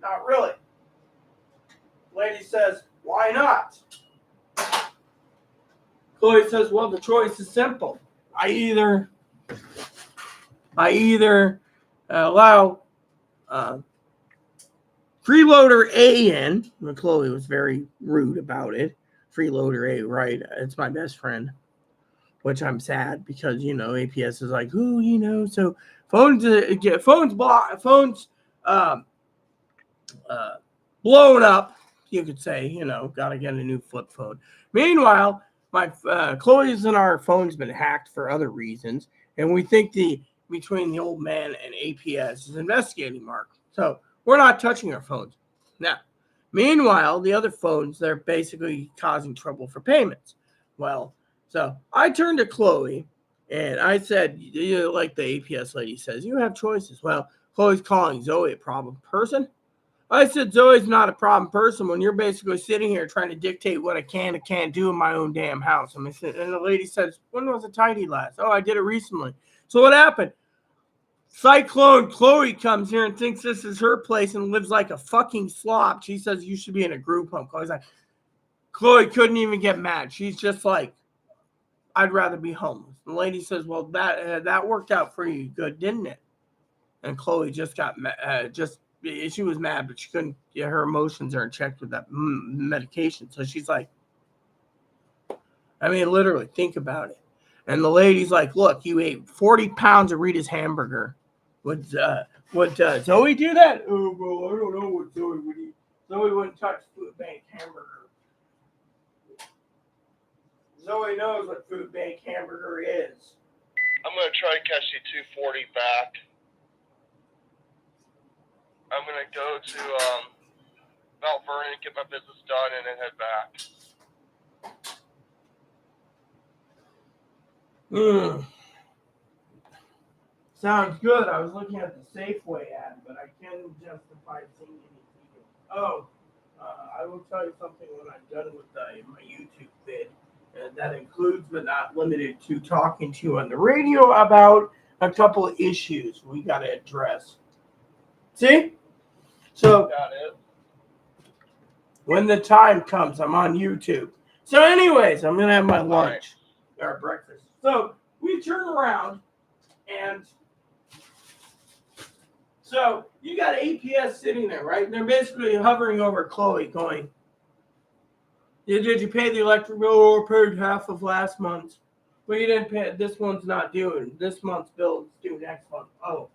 not really. Lady says, why not? Chloe says, well, the choice is simple. I either allow freeloader A in. Chloe was very rude about it. Freeloader A, right? It's my best friend, which I'm sad because APS is like, so phones blown up. You could say, gotta get a new flip phone. Meanwhile, my Chloe's and our phone's been hacked for other reasons, and we think between the old man and APS is investigating Mark. So we're not touching our phones. Now, meanwhile, the other phones, they're basically causing trouble for payments. Well, so I turned to Chloe and I said, like the APS lady says, you have choices. Well, Chloe's calling Zoe a problem person. I said, Zoe's not a problem person when you're basically sitting here trying to dictate what I can and can't do in my own damn house. And the lady says, when was it tidy last? Oh, I did it recently. So what happened? Cyclone Chloe comes here and thinks this is her place and lives like a fucking slob. She says you should be in a group home. Chloe couldn't even get mad. She's just like, I'd rather be homeless. The lady says, well, that worked out for you good, didn't it? And Chloe just got she was mad, but she couldn't get her emotions are in check with that medication. So she's like, I mean, literally, think about it. And the lady's like, look, you ate 40 pounds of Rita's hamburger. Would Zoe do that? Oh, well, I don't know what Zoe would eat. Zoe wouldn't touch Food Bank hamburger. Zoe knows what Food Bank hamburger is. I'm going to try to catch the 240 back. I'm going to go to Mount Vernon, get my business done, and then head back. Sounds good. I was looking at the Safeway ad, but I can't justify seeing anything. Oh, I will tell you something when I'm done with my YouTube vid. That includes, but not limited to, talking to you on the radio about a couple of issues we got to address. See? So, Got it. When the time comes, I'm on YouTube. So anyways, I'm going to have my lunch or breakfast. So we turn around and so you got APS sitting there, right? And they're basically hovering over Chloe going, did you pay the electric bill or paid half of last month's? Well, you didn't pay it. This one's not due. This month's bill is due next month. Oh.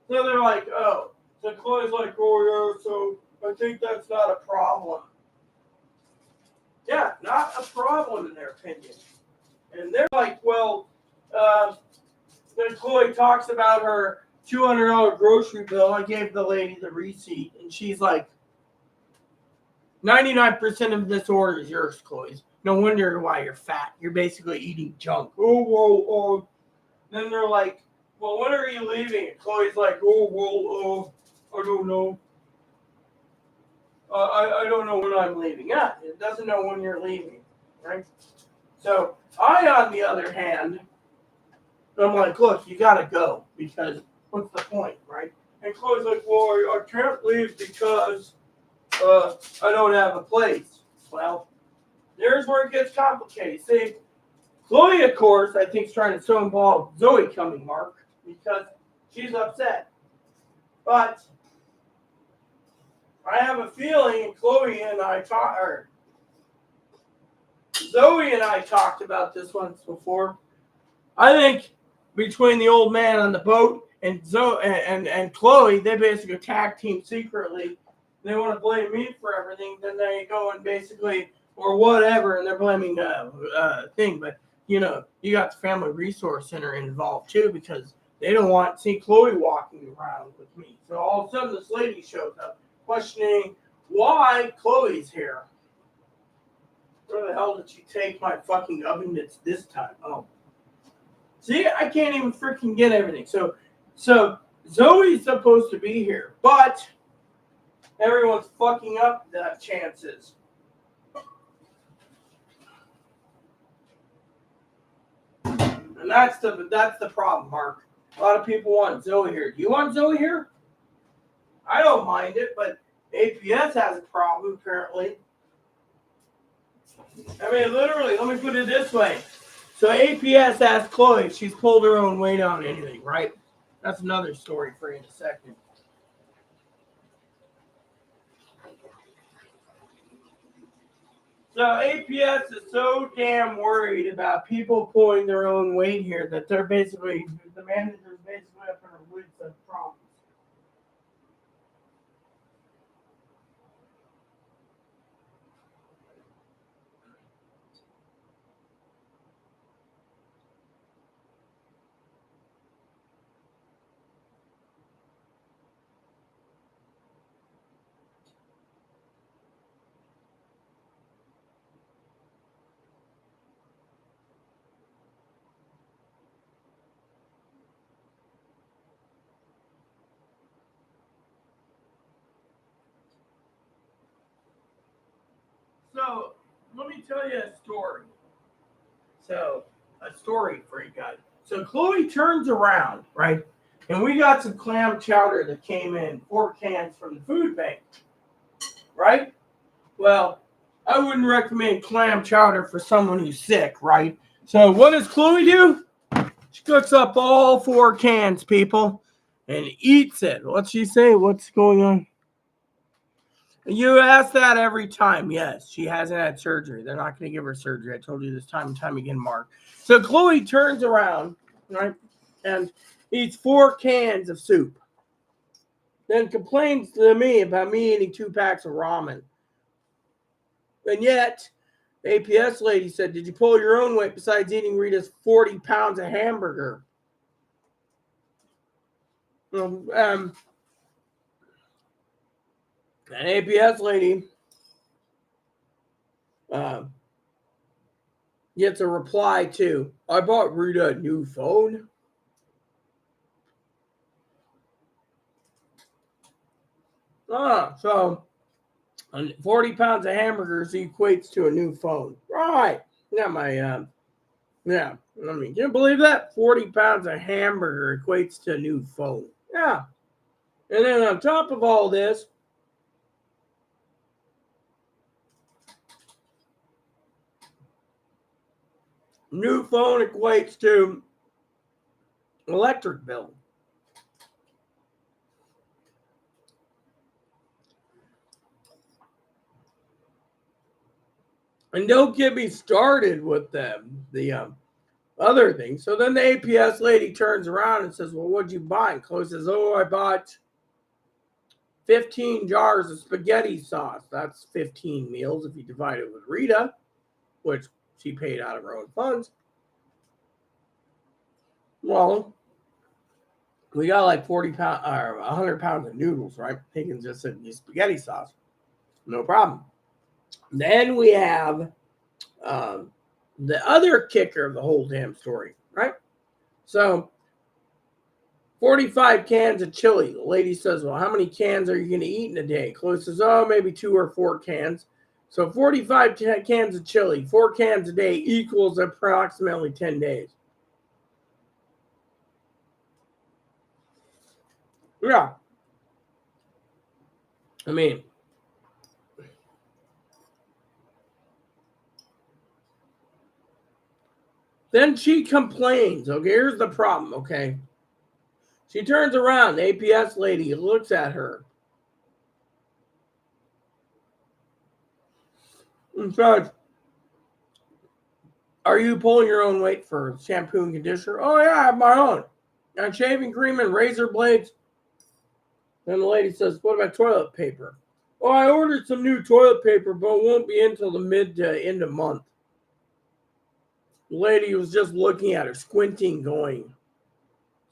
So they're like, oh. So Chloe's like, oh, yeah, so I think that's not a problem. Yeah, not a problem in their opinion. And they're like, well, then Chloe talks about her $200 grocery bill. I gave the lady the receipt, and she's like, 99% of this order is yours, Chloe. No wonder why you're fat. You're basically eating junk. Oh, well, then they're like, well, when are you leaving? And Chloe's like, oh, well, I don't know. I don't know when I'm leaving. Yeah, it doesn't know when you're leaving, right? So I, on the other hand, I'm like, look, you got to go because what's the point, right? And Chloe's like, well, I can't leave because I don't have a place. Well, there's where it gets complicated. See, Chloe, of course, I think is trying to so involve Zoe coming, Mark, because she's upset. But I have a feeling Zoe and I talked about this once before. I think between the old man on the boat and Zoe and Chloe, they basically tag team secretly. They want to blame me for everything. Then they go and basically or whatever, and they're blaming thing. But you got the Family Resource Center involved too because they don't want to see Chloe walking around with me. So all of a sudden, this lady shows up questioning why Chloe's here. Where the hell did she take my fucking oven mitts this time? Oh. See, I can't even freaking get everything. So Zoe's supposed to be here, but everyone's fucking up the chances. And that's the problem, Mark. A lot of people want Zoe here. Do you want Zoe here? I don't mind it, but APS has a problem apparently. I mean, literally, let me put it this way. So APS asked Chloe if she's pulled her own weight on anything, right? That's another story for you in a second. So APS is so damn worried about people pulling their own weight here that they're basically, the manager's basically up in her wits of problems. So, let me tell you a story. A story for you guys. So, Chloe turns around, right? And we got some clam chowder that came in, 4 cans from the food bank, right? Well, I wouldn't recommend clam chowder for someone who's sick, right? So, what does Chloe do? She cooks up all 4 cans, people, and eats it. What's she say? What's going on? You ask that every time. Yes, she hasn't had surgery. They're not going to give her surgery. I told you this time and time again, Mark. So Chloe turns around, right, and eats 4 cans of soup. Then complains to me about me eating 2 packs of ramen. And yet, the APS lady said, did you pull your own weight besides eating Rita's 40 pounds of hamburger? An APS lady gets a reply to, I bought Rita a new phone. So 40 pounds of hamburgers equates to a new phone. Right. Yeah, yeah. I mean, can you believe that? 40 pounds of hamburger equates to a new phone. Yeah. And then on top of all this, new phone equates to electric bill. And don't get me started with the other thing. So then the APS lady turns around and says, well, what'd you buy? And Chloe says, oh, I bought 15 jars of spaghetti sauce. That's 15 meals if you divide it with Rita, which she paid out of her own funds. Well, we got like 40 pounds or 100 pounds of noodles, right? They can just sit in spaghetti sauce. No problem. Then we have the other kicker of the whole damn story, right? So 45 cans of chili. The lady says, well, how many cans are you going to eat in a day? Chloe says, oh, maybe 2 or 4 cans. So 45 cans of chili, 4 cans a day equals approximately 10 days. Yeah. I mean, Then she complains. Okay, here's the problem, okay? She turns around. The APS lady looks at her and says, "Are you pulling your own weight for shampoo and conditioner?" "Oh, yeah, I have my own. And shaving cream and razor blades." Then the lady says, "What about toilet paper?" "Oh, I ordered some new toilet paper, but it won't be until the mid to end of month." The lady was just looking at her, squinting, going,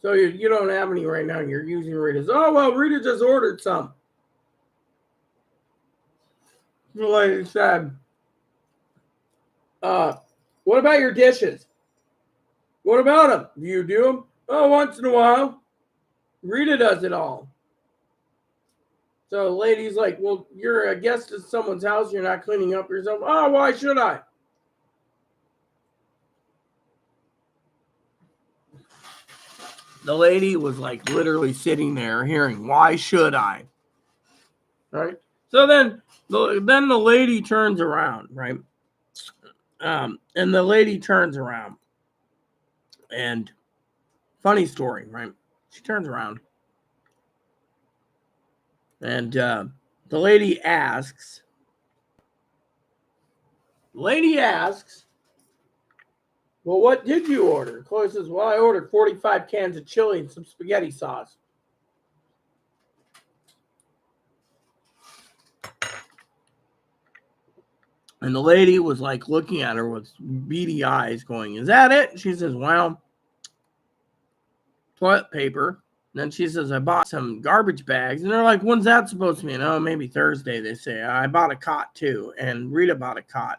"So you don't have any right now, you're using Rita's." "Oh, well, Rita just ordered some." The lady said, "What about your dishes? What about them? Do you do them?" "Oh, once in a while. Rita does it all." So the lady's like, "Well, you're a guest at someone's house. You're not cleaning up yourself." "Oh, why should I?" The lady was like literally sitting there hearing, "Why should I?" Right? So then the lady turns around, right? And the lady turns around. And funny story, right? She turns around. And the lady asks, "Well, what did you order?" Chloe says, "Well, I ordered 45 cans of chili and some spaghetti sauce." And the lady was like looking at her with beady eyes, going, "Is that it?" She says, "Well, toilet paper." And then she says, "I bought some garbage bags." And they're like, "When's that supposed to mean?" "Oh, maybe Thursday," they say. "I bought a cot too." And Rita bought a cot.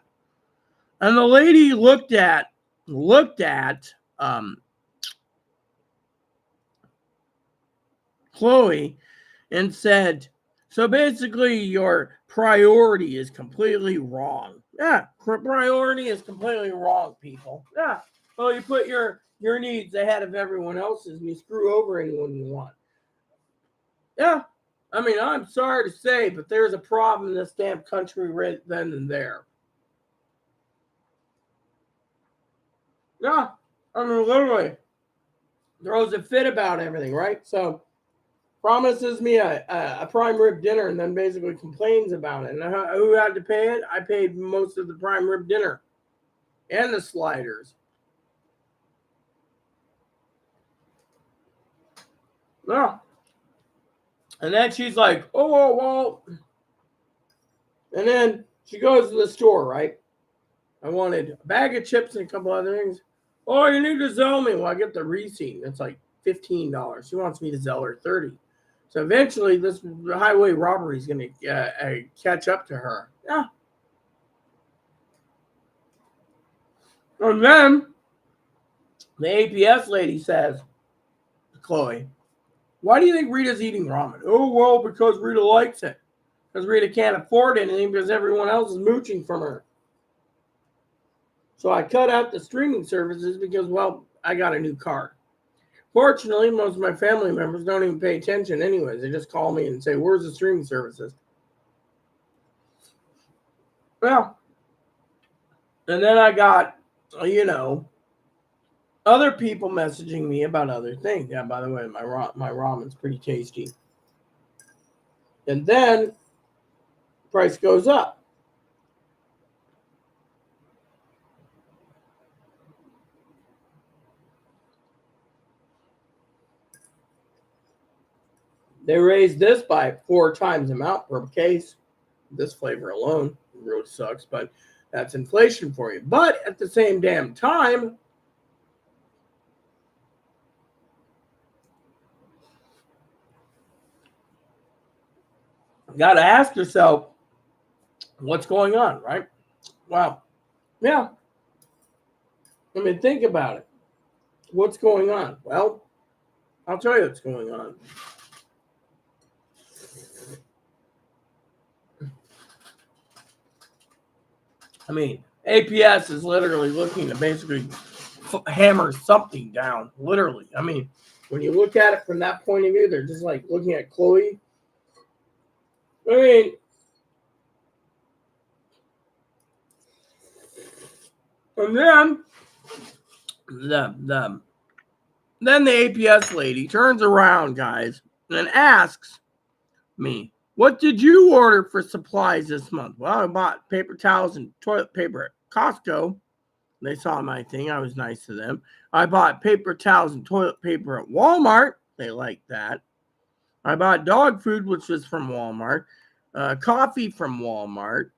And the lady looked at Chloe and said, "So basically your priority is completely wrong." Yeah, priority is completely wrong, people. Yeah. Well, you put your needs ahead of everyone else's and you screw over anyone you want. Yeah. I mean, I'm sorry to say, but there's a problem in this damn country right then and there. Yeah. I mean, literally throws a fit about everything, right? So promises me a prime rib dinner and then basically complains about it. And who had to pay it? I paid most of the prime rib dinner and the sliders. No. And then she's like, "Oh, well." And then she goes to the store, right? "I wanted a bag of chips and a couple other things." "Oh, you need to Zelle me." "Well, I get the receipt. It's like $15. She wants me to Zelle her 30. So eventually, this highway robbery is going to catch up to her. Yeah. And then the APS lady says to Chloe, "Why do you think Rita's eating ramen?" "Oh, well, because Rita likes it. Because Rita can't afford anything because everyone else is mooching from her. So I cut out the streaming services because, well, I got a new car. Fortunately, most of my family members don't even pay attention anyways. They just call me and say, 'Where's the streaming services?'" Well, and then I got, other people messaging me about other things. Yeah, by the way, my ramen's pretty tasty. And then price goes up. They raised this by 4 times the amount per case. This flavor alone really sucks, but that's inflation for you. But at the same damn time, you got to ask yourself, what's going on, right? Wow. Yeah. I mean, think about it. What's going on? Well, I'll tell you what's going on. I mean, APS is literally looking to basically hammer something down. Literally. I mean, when you look at it from that point of view, they're just like looking at Chloe. I mean, and then Then the APS lady turns around, guys, and asks me, "What did you order for supplies this month?" Well, I bought paper towels and toilet paper at Costco. They saw my thing. I was nice to them. I bought paper towels and toilet paper at Walmart. They liked that. I bought dog food, which was from Walmart. Coffee from Walmart.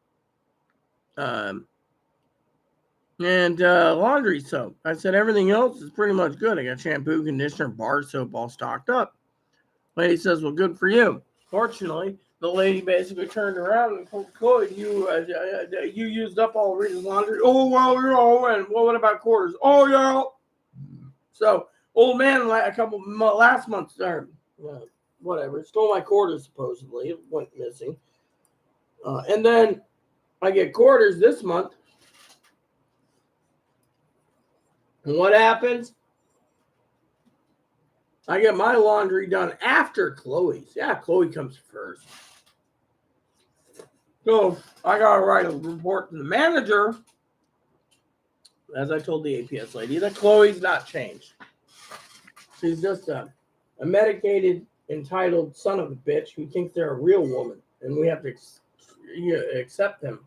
And laundry soap. I said everything else is pretty much good. I got shampoo, conditioner, bar soap all stocked up. Lady says, "Well, good for you." Fortunately, the lady basically turned around and told Chloe, you used up all Rita's laundry." "Oh, well, and what about quarters?" "Oh, yeah." So, old man, last month, whatever, stole my quarters, supposedly. It went missing. And then I get quarters this month. And what happens? I get my laundry done after Chloe's. Yeah, Chloe comes first. So I got to write a report to the manager, as I told the APS lady, that Chloe's not changed. She's just a medicated, entitled son of a bitch who thinks they're a real woman, and we have to accept them.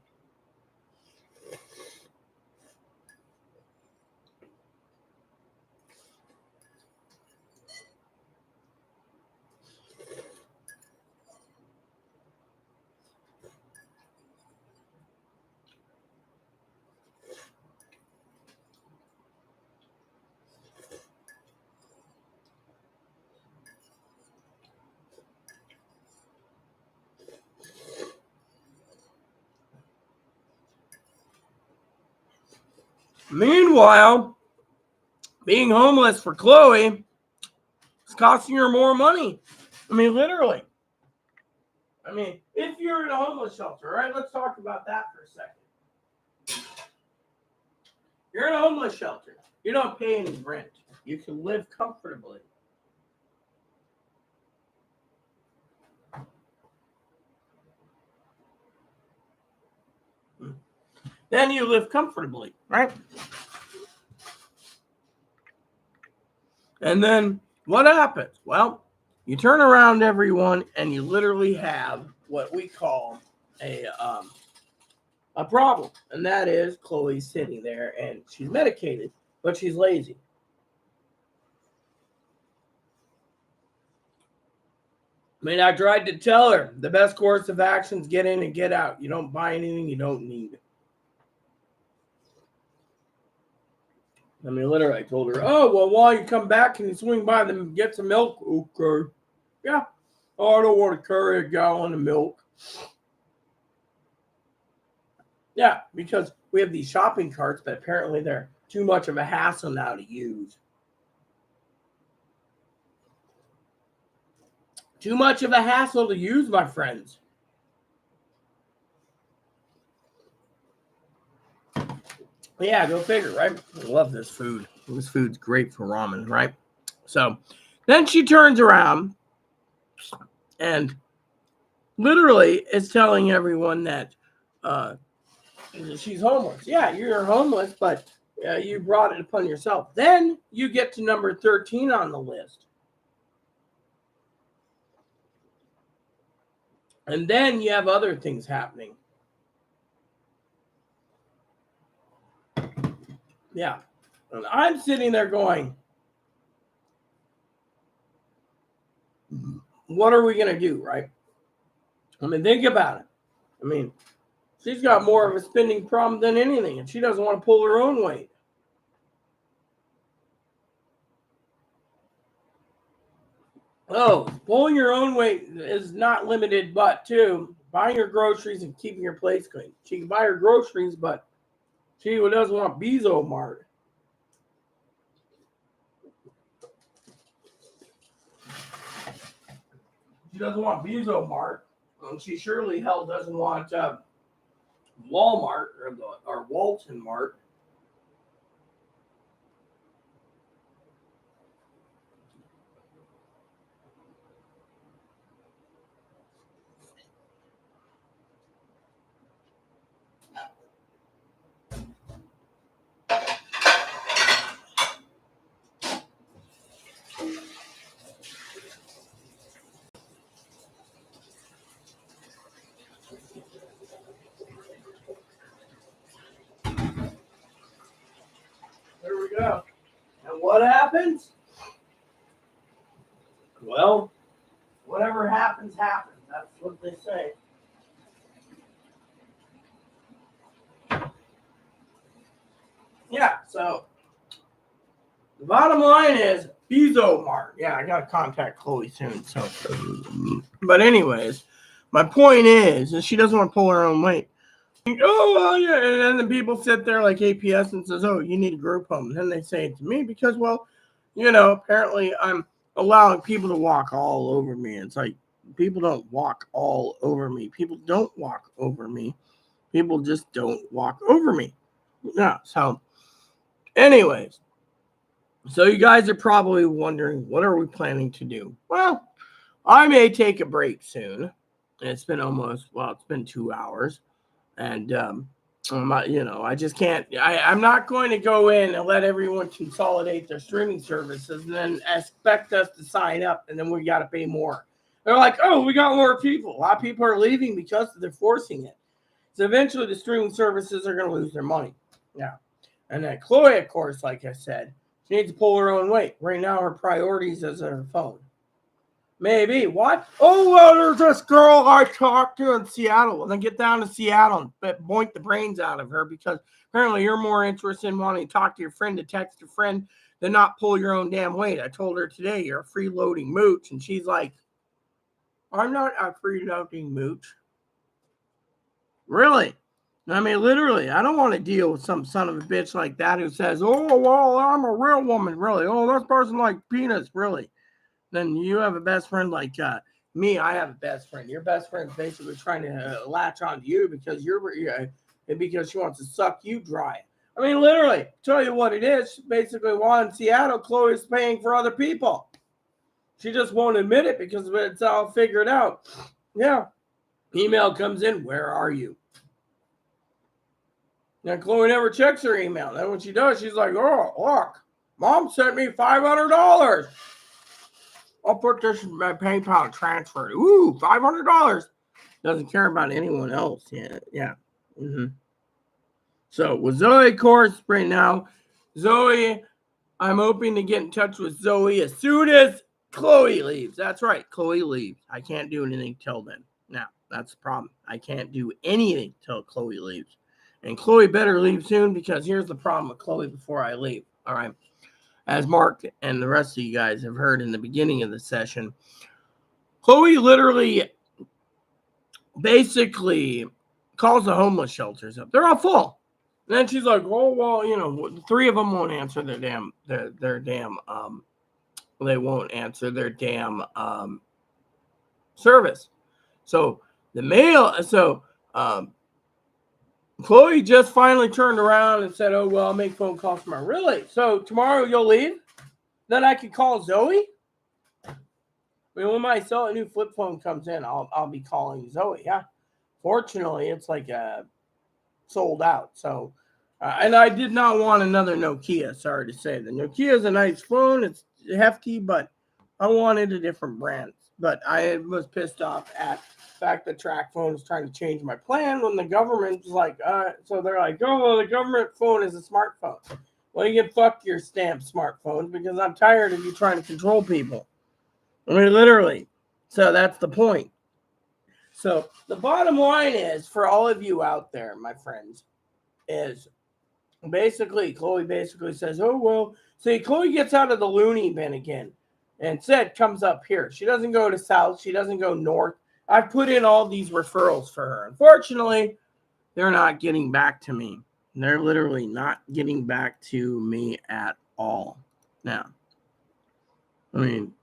Meanwhile, being homeless for Chloe is costing her more money. I mean, literally. I mean, if you're in a homeless shelter, right? Let's talk about that for a second. You're in a homeless shelter. You don't pay any rent. You can live comfortably. Then you live comfortably, right? And then what happens? Well, you turn around everyone and you literally have what we call a problem. And that is Chloe's sitting there and she's medicated, but she's lazy. I mean, I tried to tell her the best course of action is get in and get out. You don't buy anything you don't need. I mean, literally, I told her, "Oh, well, while you come back, can you swing by them and get some milk?" "Okay." "Yeah." "Oh, I don't want to carry a gallon of milk." Yeah, because we have these shopping carts, but apparently they're too much of a hassle now to use. Too much of a hassle to use, my friends. Yeah, go figure, right? I love this food. This food's great for ramen, right? So then she turns around and literally is telling everyone that she's homeless. Yeah, you're homeless, but you brought it upon yourself. Then you get to number 13 on the list. And then you have other things happening. Yeah. And I'm sitting there going, what are we going to do, right? I mean, think about it. I mean, she's got more of a spending problem than anything, and she doesn't want to pull her own weight. Oh, pulling your own weight is not limited, but to buying your groceries and keeping your place clean. She can buy her groceries, but she doesn't want Bezo Mart. She doesn't want Bezo Mart. And she surely hell doesn't want Walmart or Walton Mart. what happens? Well, whatever happens, happens. That's what they say. Yeah, so the bottom line is Bezo Mart. Yeah, I gotta contact Chloe soon. So, but anyways, my point is she doesn't want to pull her own weight. Oh well, yeah, and then the people sit there like APS and says, "Oh, you need a group home." And then they say it to me because, well, apparently I'm allowing people to walk all over me. It's like people don't walk all over me. People don't walk over me. People just don't walk over me. Yeah. So, anyways. So you guys are probably wondering, what are we planning to do? Well, I may take a break soon. It's been it's been 2 hours. And, I just can't, I'm not going to go in and let everyone consolidate their streaming services and then expect us to sign up and then we got to pay more. They're like, oh, we got more people. A lot of people are leaving because they're forcing it. So eventually the streaming services are going to lose their money. Yeah. And then Chloe, of course, like I said, she needs to pull her own weight. Right now, her priorities is her phone. Maybe. What? Oh, well, there's this girl I talked to in Seattle. And then get down to Seattle and boink the brains out of her because apparently you're more interested in wanting to talk to your friend, to text a friend, than not pull your own damn weight. I told her today, you're a freeloading mooch. And she's like, I'm not a freeloading mooch. Really? I mean, literally, I don't want to deal with some son of a bitch like that who says, oh, well, I'm a real woman, really. Oh, this person like penis, really. Then you have a best friend like me. I have a best friend. Your best friend's basically trying to latch on to you because because she wants to suck you dry. I mean, literally, tell you what it is. Basically, while in Seattle, Chloe's paying for other people. She just won't admit it because it's all figured out. Yeah. Email comes in. Where are you? Now, Chloe never checks her email. Then when she does, she's like, oh, look, Mom sent me $500. I'll put this in my PayPal transfer. Ooh, $500. Doesn't care about anyone else. Yeah. Mm-hmm. So with Zoe, of course, right now, Zoe, I'm hoping to get in touch with Zoe as soon as Chloe leaves. That's right, Chloe leaves. I can't do anything till then. Now, that's the problem. I can't do anything till Chloe leaves. And Chloe better leave soon because here's the problem with Chloe before I leave. All right. As Mark and the rest of you guys have heard in the beginning of the session, Chloe literally basically calls the homeless shelters up. They're all full. And then she's like, oh, well, 3 of them won't answer they won't answer their damn service. So Chloe just finally turned around and said, oh, well, I'll make phone calls tomorrow. Really? So tomorrow you'll leave? Then I can call Zoe? I mean, when my new flip phone comes in, I'll be calling Zoe. Yeah. Fortunately, it's like sold out. So, and I did not want another Nokia. Sorry to say, the Nokia is a nice phone. It's hefty, but I wanted a different brand. But I was pissed off at the fact that TrackPhone is trying to change my plan when the government was like, so they're like, oh, well, the government phone is a smartphone. Well, you can fuck your stamp smartphones because I'm tired of you trying to control people. I mean, literally. So that's the point. So the bottom line is, for all of you out there, my friends, is Chloe basically says, oh, well, see, Chloe gets out of the loony bin again. And Sid comes up here. She doesn't go to south. She doesn't go north. I've put in all these referrals for her. Unfortunately, they're not getting back to me. They're literally not getting back to me at all. Now, I mean,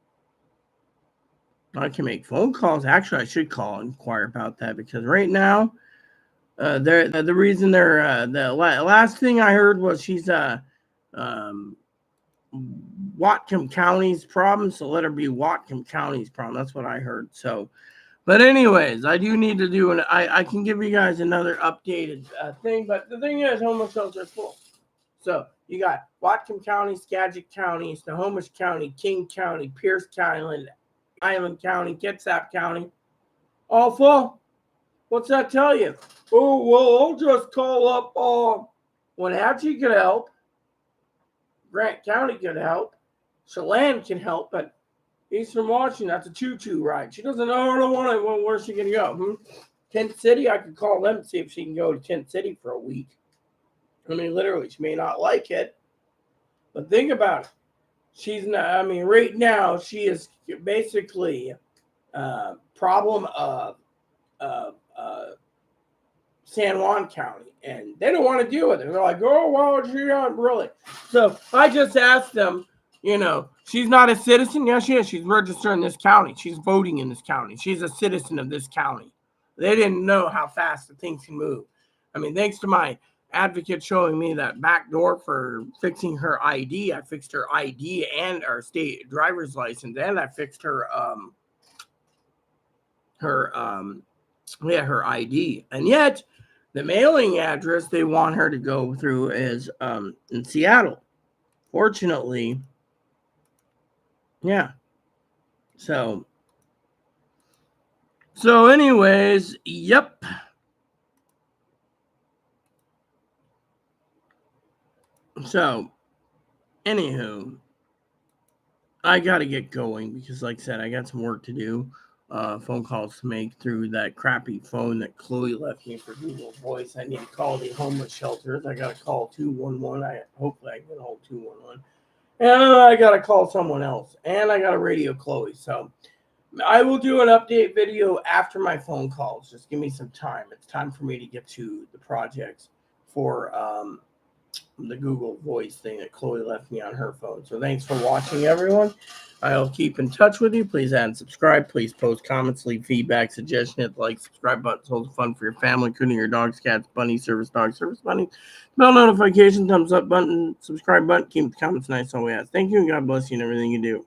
I can make phone calls. Actually, I should call and inquire about that because right now, the reason they're the last thing I heard was she's Whatcom County's problem, so let her be Whatcom County's problem. That's what I heard. So, but anyways, I do need to do I can give you guys another updated thing, but the thing is, homeless shelter is full. So you got Whatcom County, Skagit County, Snohomish County, King County, Pierce County, Island County, Kitsap County, all full. What's that tell you? Oh, well, I'll just call up Wenatchee could help. Grant County could help. Chelan can help, but Eastern Washington, that's a choo-choo ride. She doesn't know. I don't want it. Well, where's she going to go? Tent City, I could call them and see if she can go to Tent City for a week. I mean, literally, she may not like it, but think about it. She's not, I mean, right now, she is basically problem of San Juan County, and they don't want to deal with it. They're like, oh, well, she not really. So I just asked them, she's not a citizen. Yeah, she is. She's registered in this county. She's voting in this county. She's a citizen of this county. They didn't know how fast the things can move. I mean, thanks to my advocate showing me that back door for fixing her ID, I fixed her ID and our state driver's license, and I fixed her her ID. And yet the mailing address they want her to go through is in Seattle. Fortunately, yeah. So anyways, yep. So anywho, I got to get going because, like I said, I got some work to do. Phone calls to make through that crappy phone that Chloe left me for Google Voice. I need to call the homeless shelters. I got to call 211. Hopefully I can hold 211. And I got to call someone else. And I got to radio Chloe. So I will do an update video after my phone calls. Just give me some time. It's time for me to get to the projects for the Google Voice thing that Chloe left me on her phone. So thanks for watching, everyone. I'll keep in touch with you. Please add and subscribe. Please post comments, leave feedback, suggestion, hit the like, subscribe button. It's all fun for your family, including your dogs, cats, bunnies, service dogs, service bunnies. Bell notification, thumbs up button, subscribe button. Keep the comments nice. All we ask. Thank you, and God bless you in everything you do.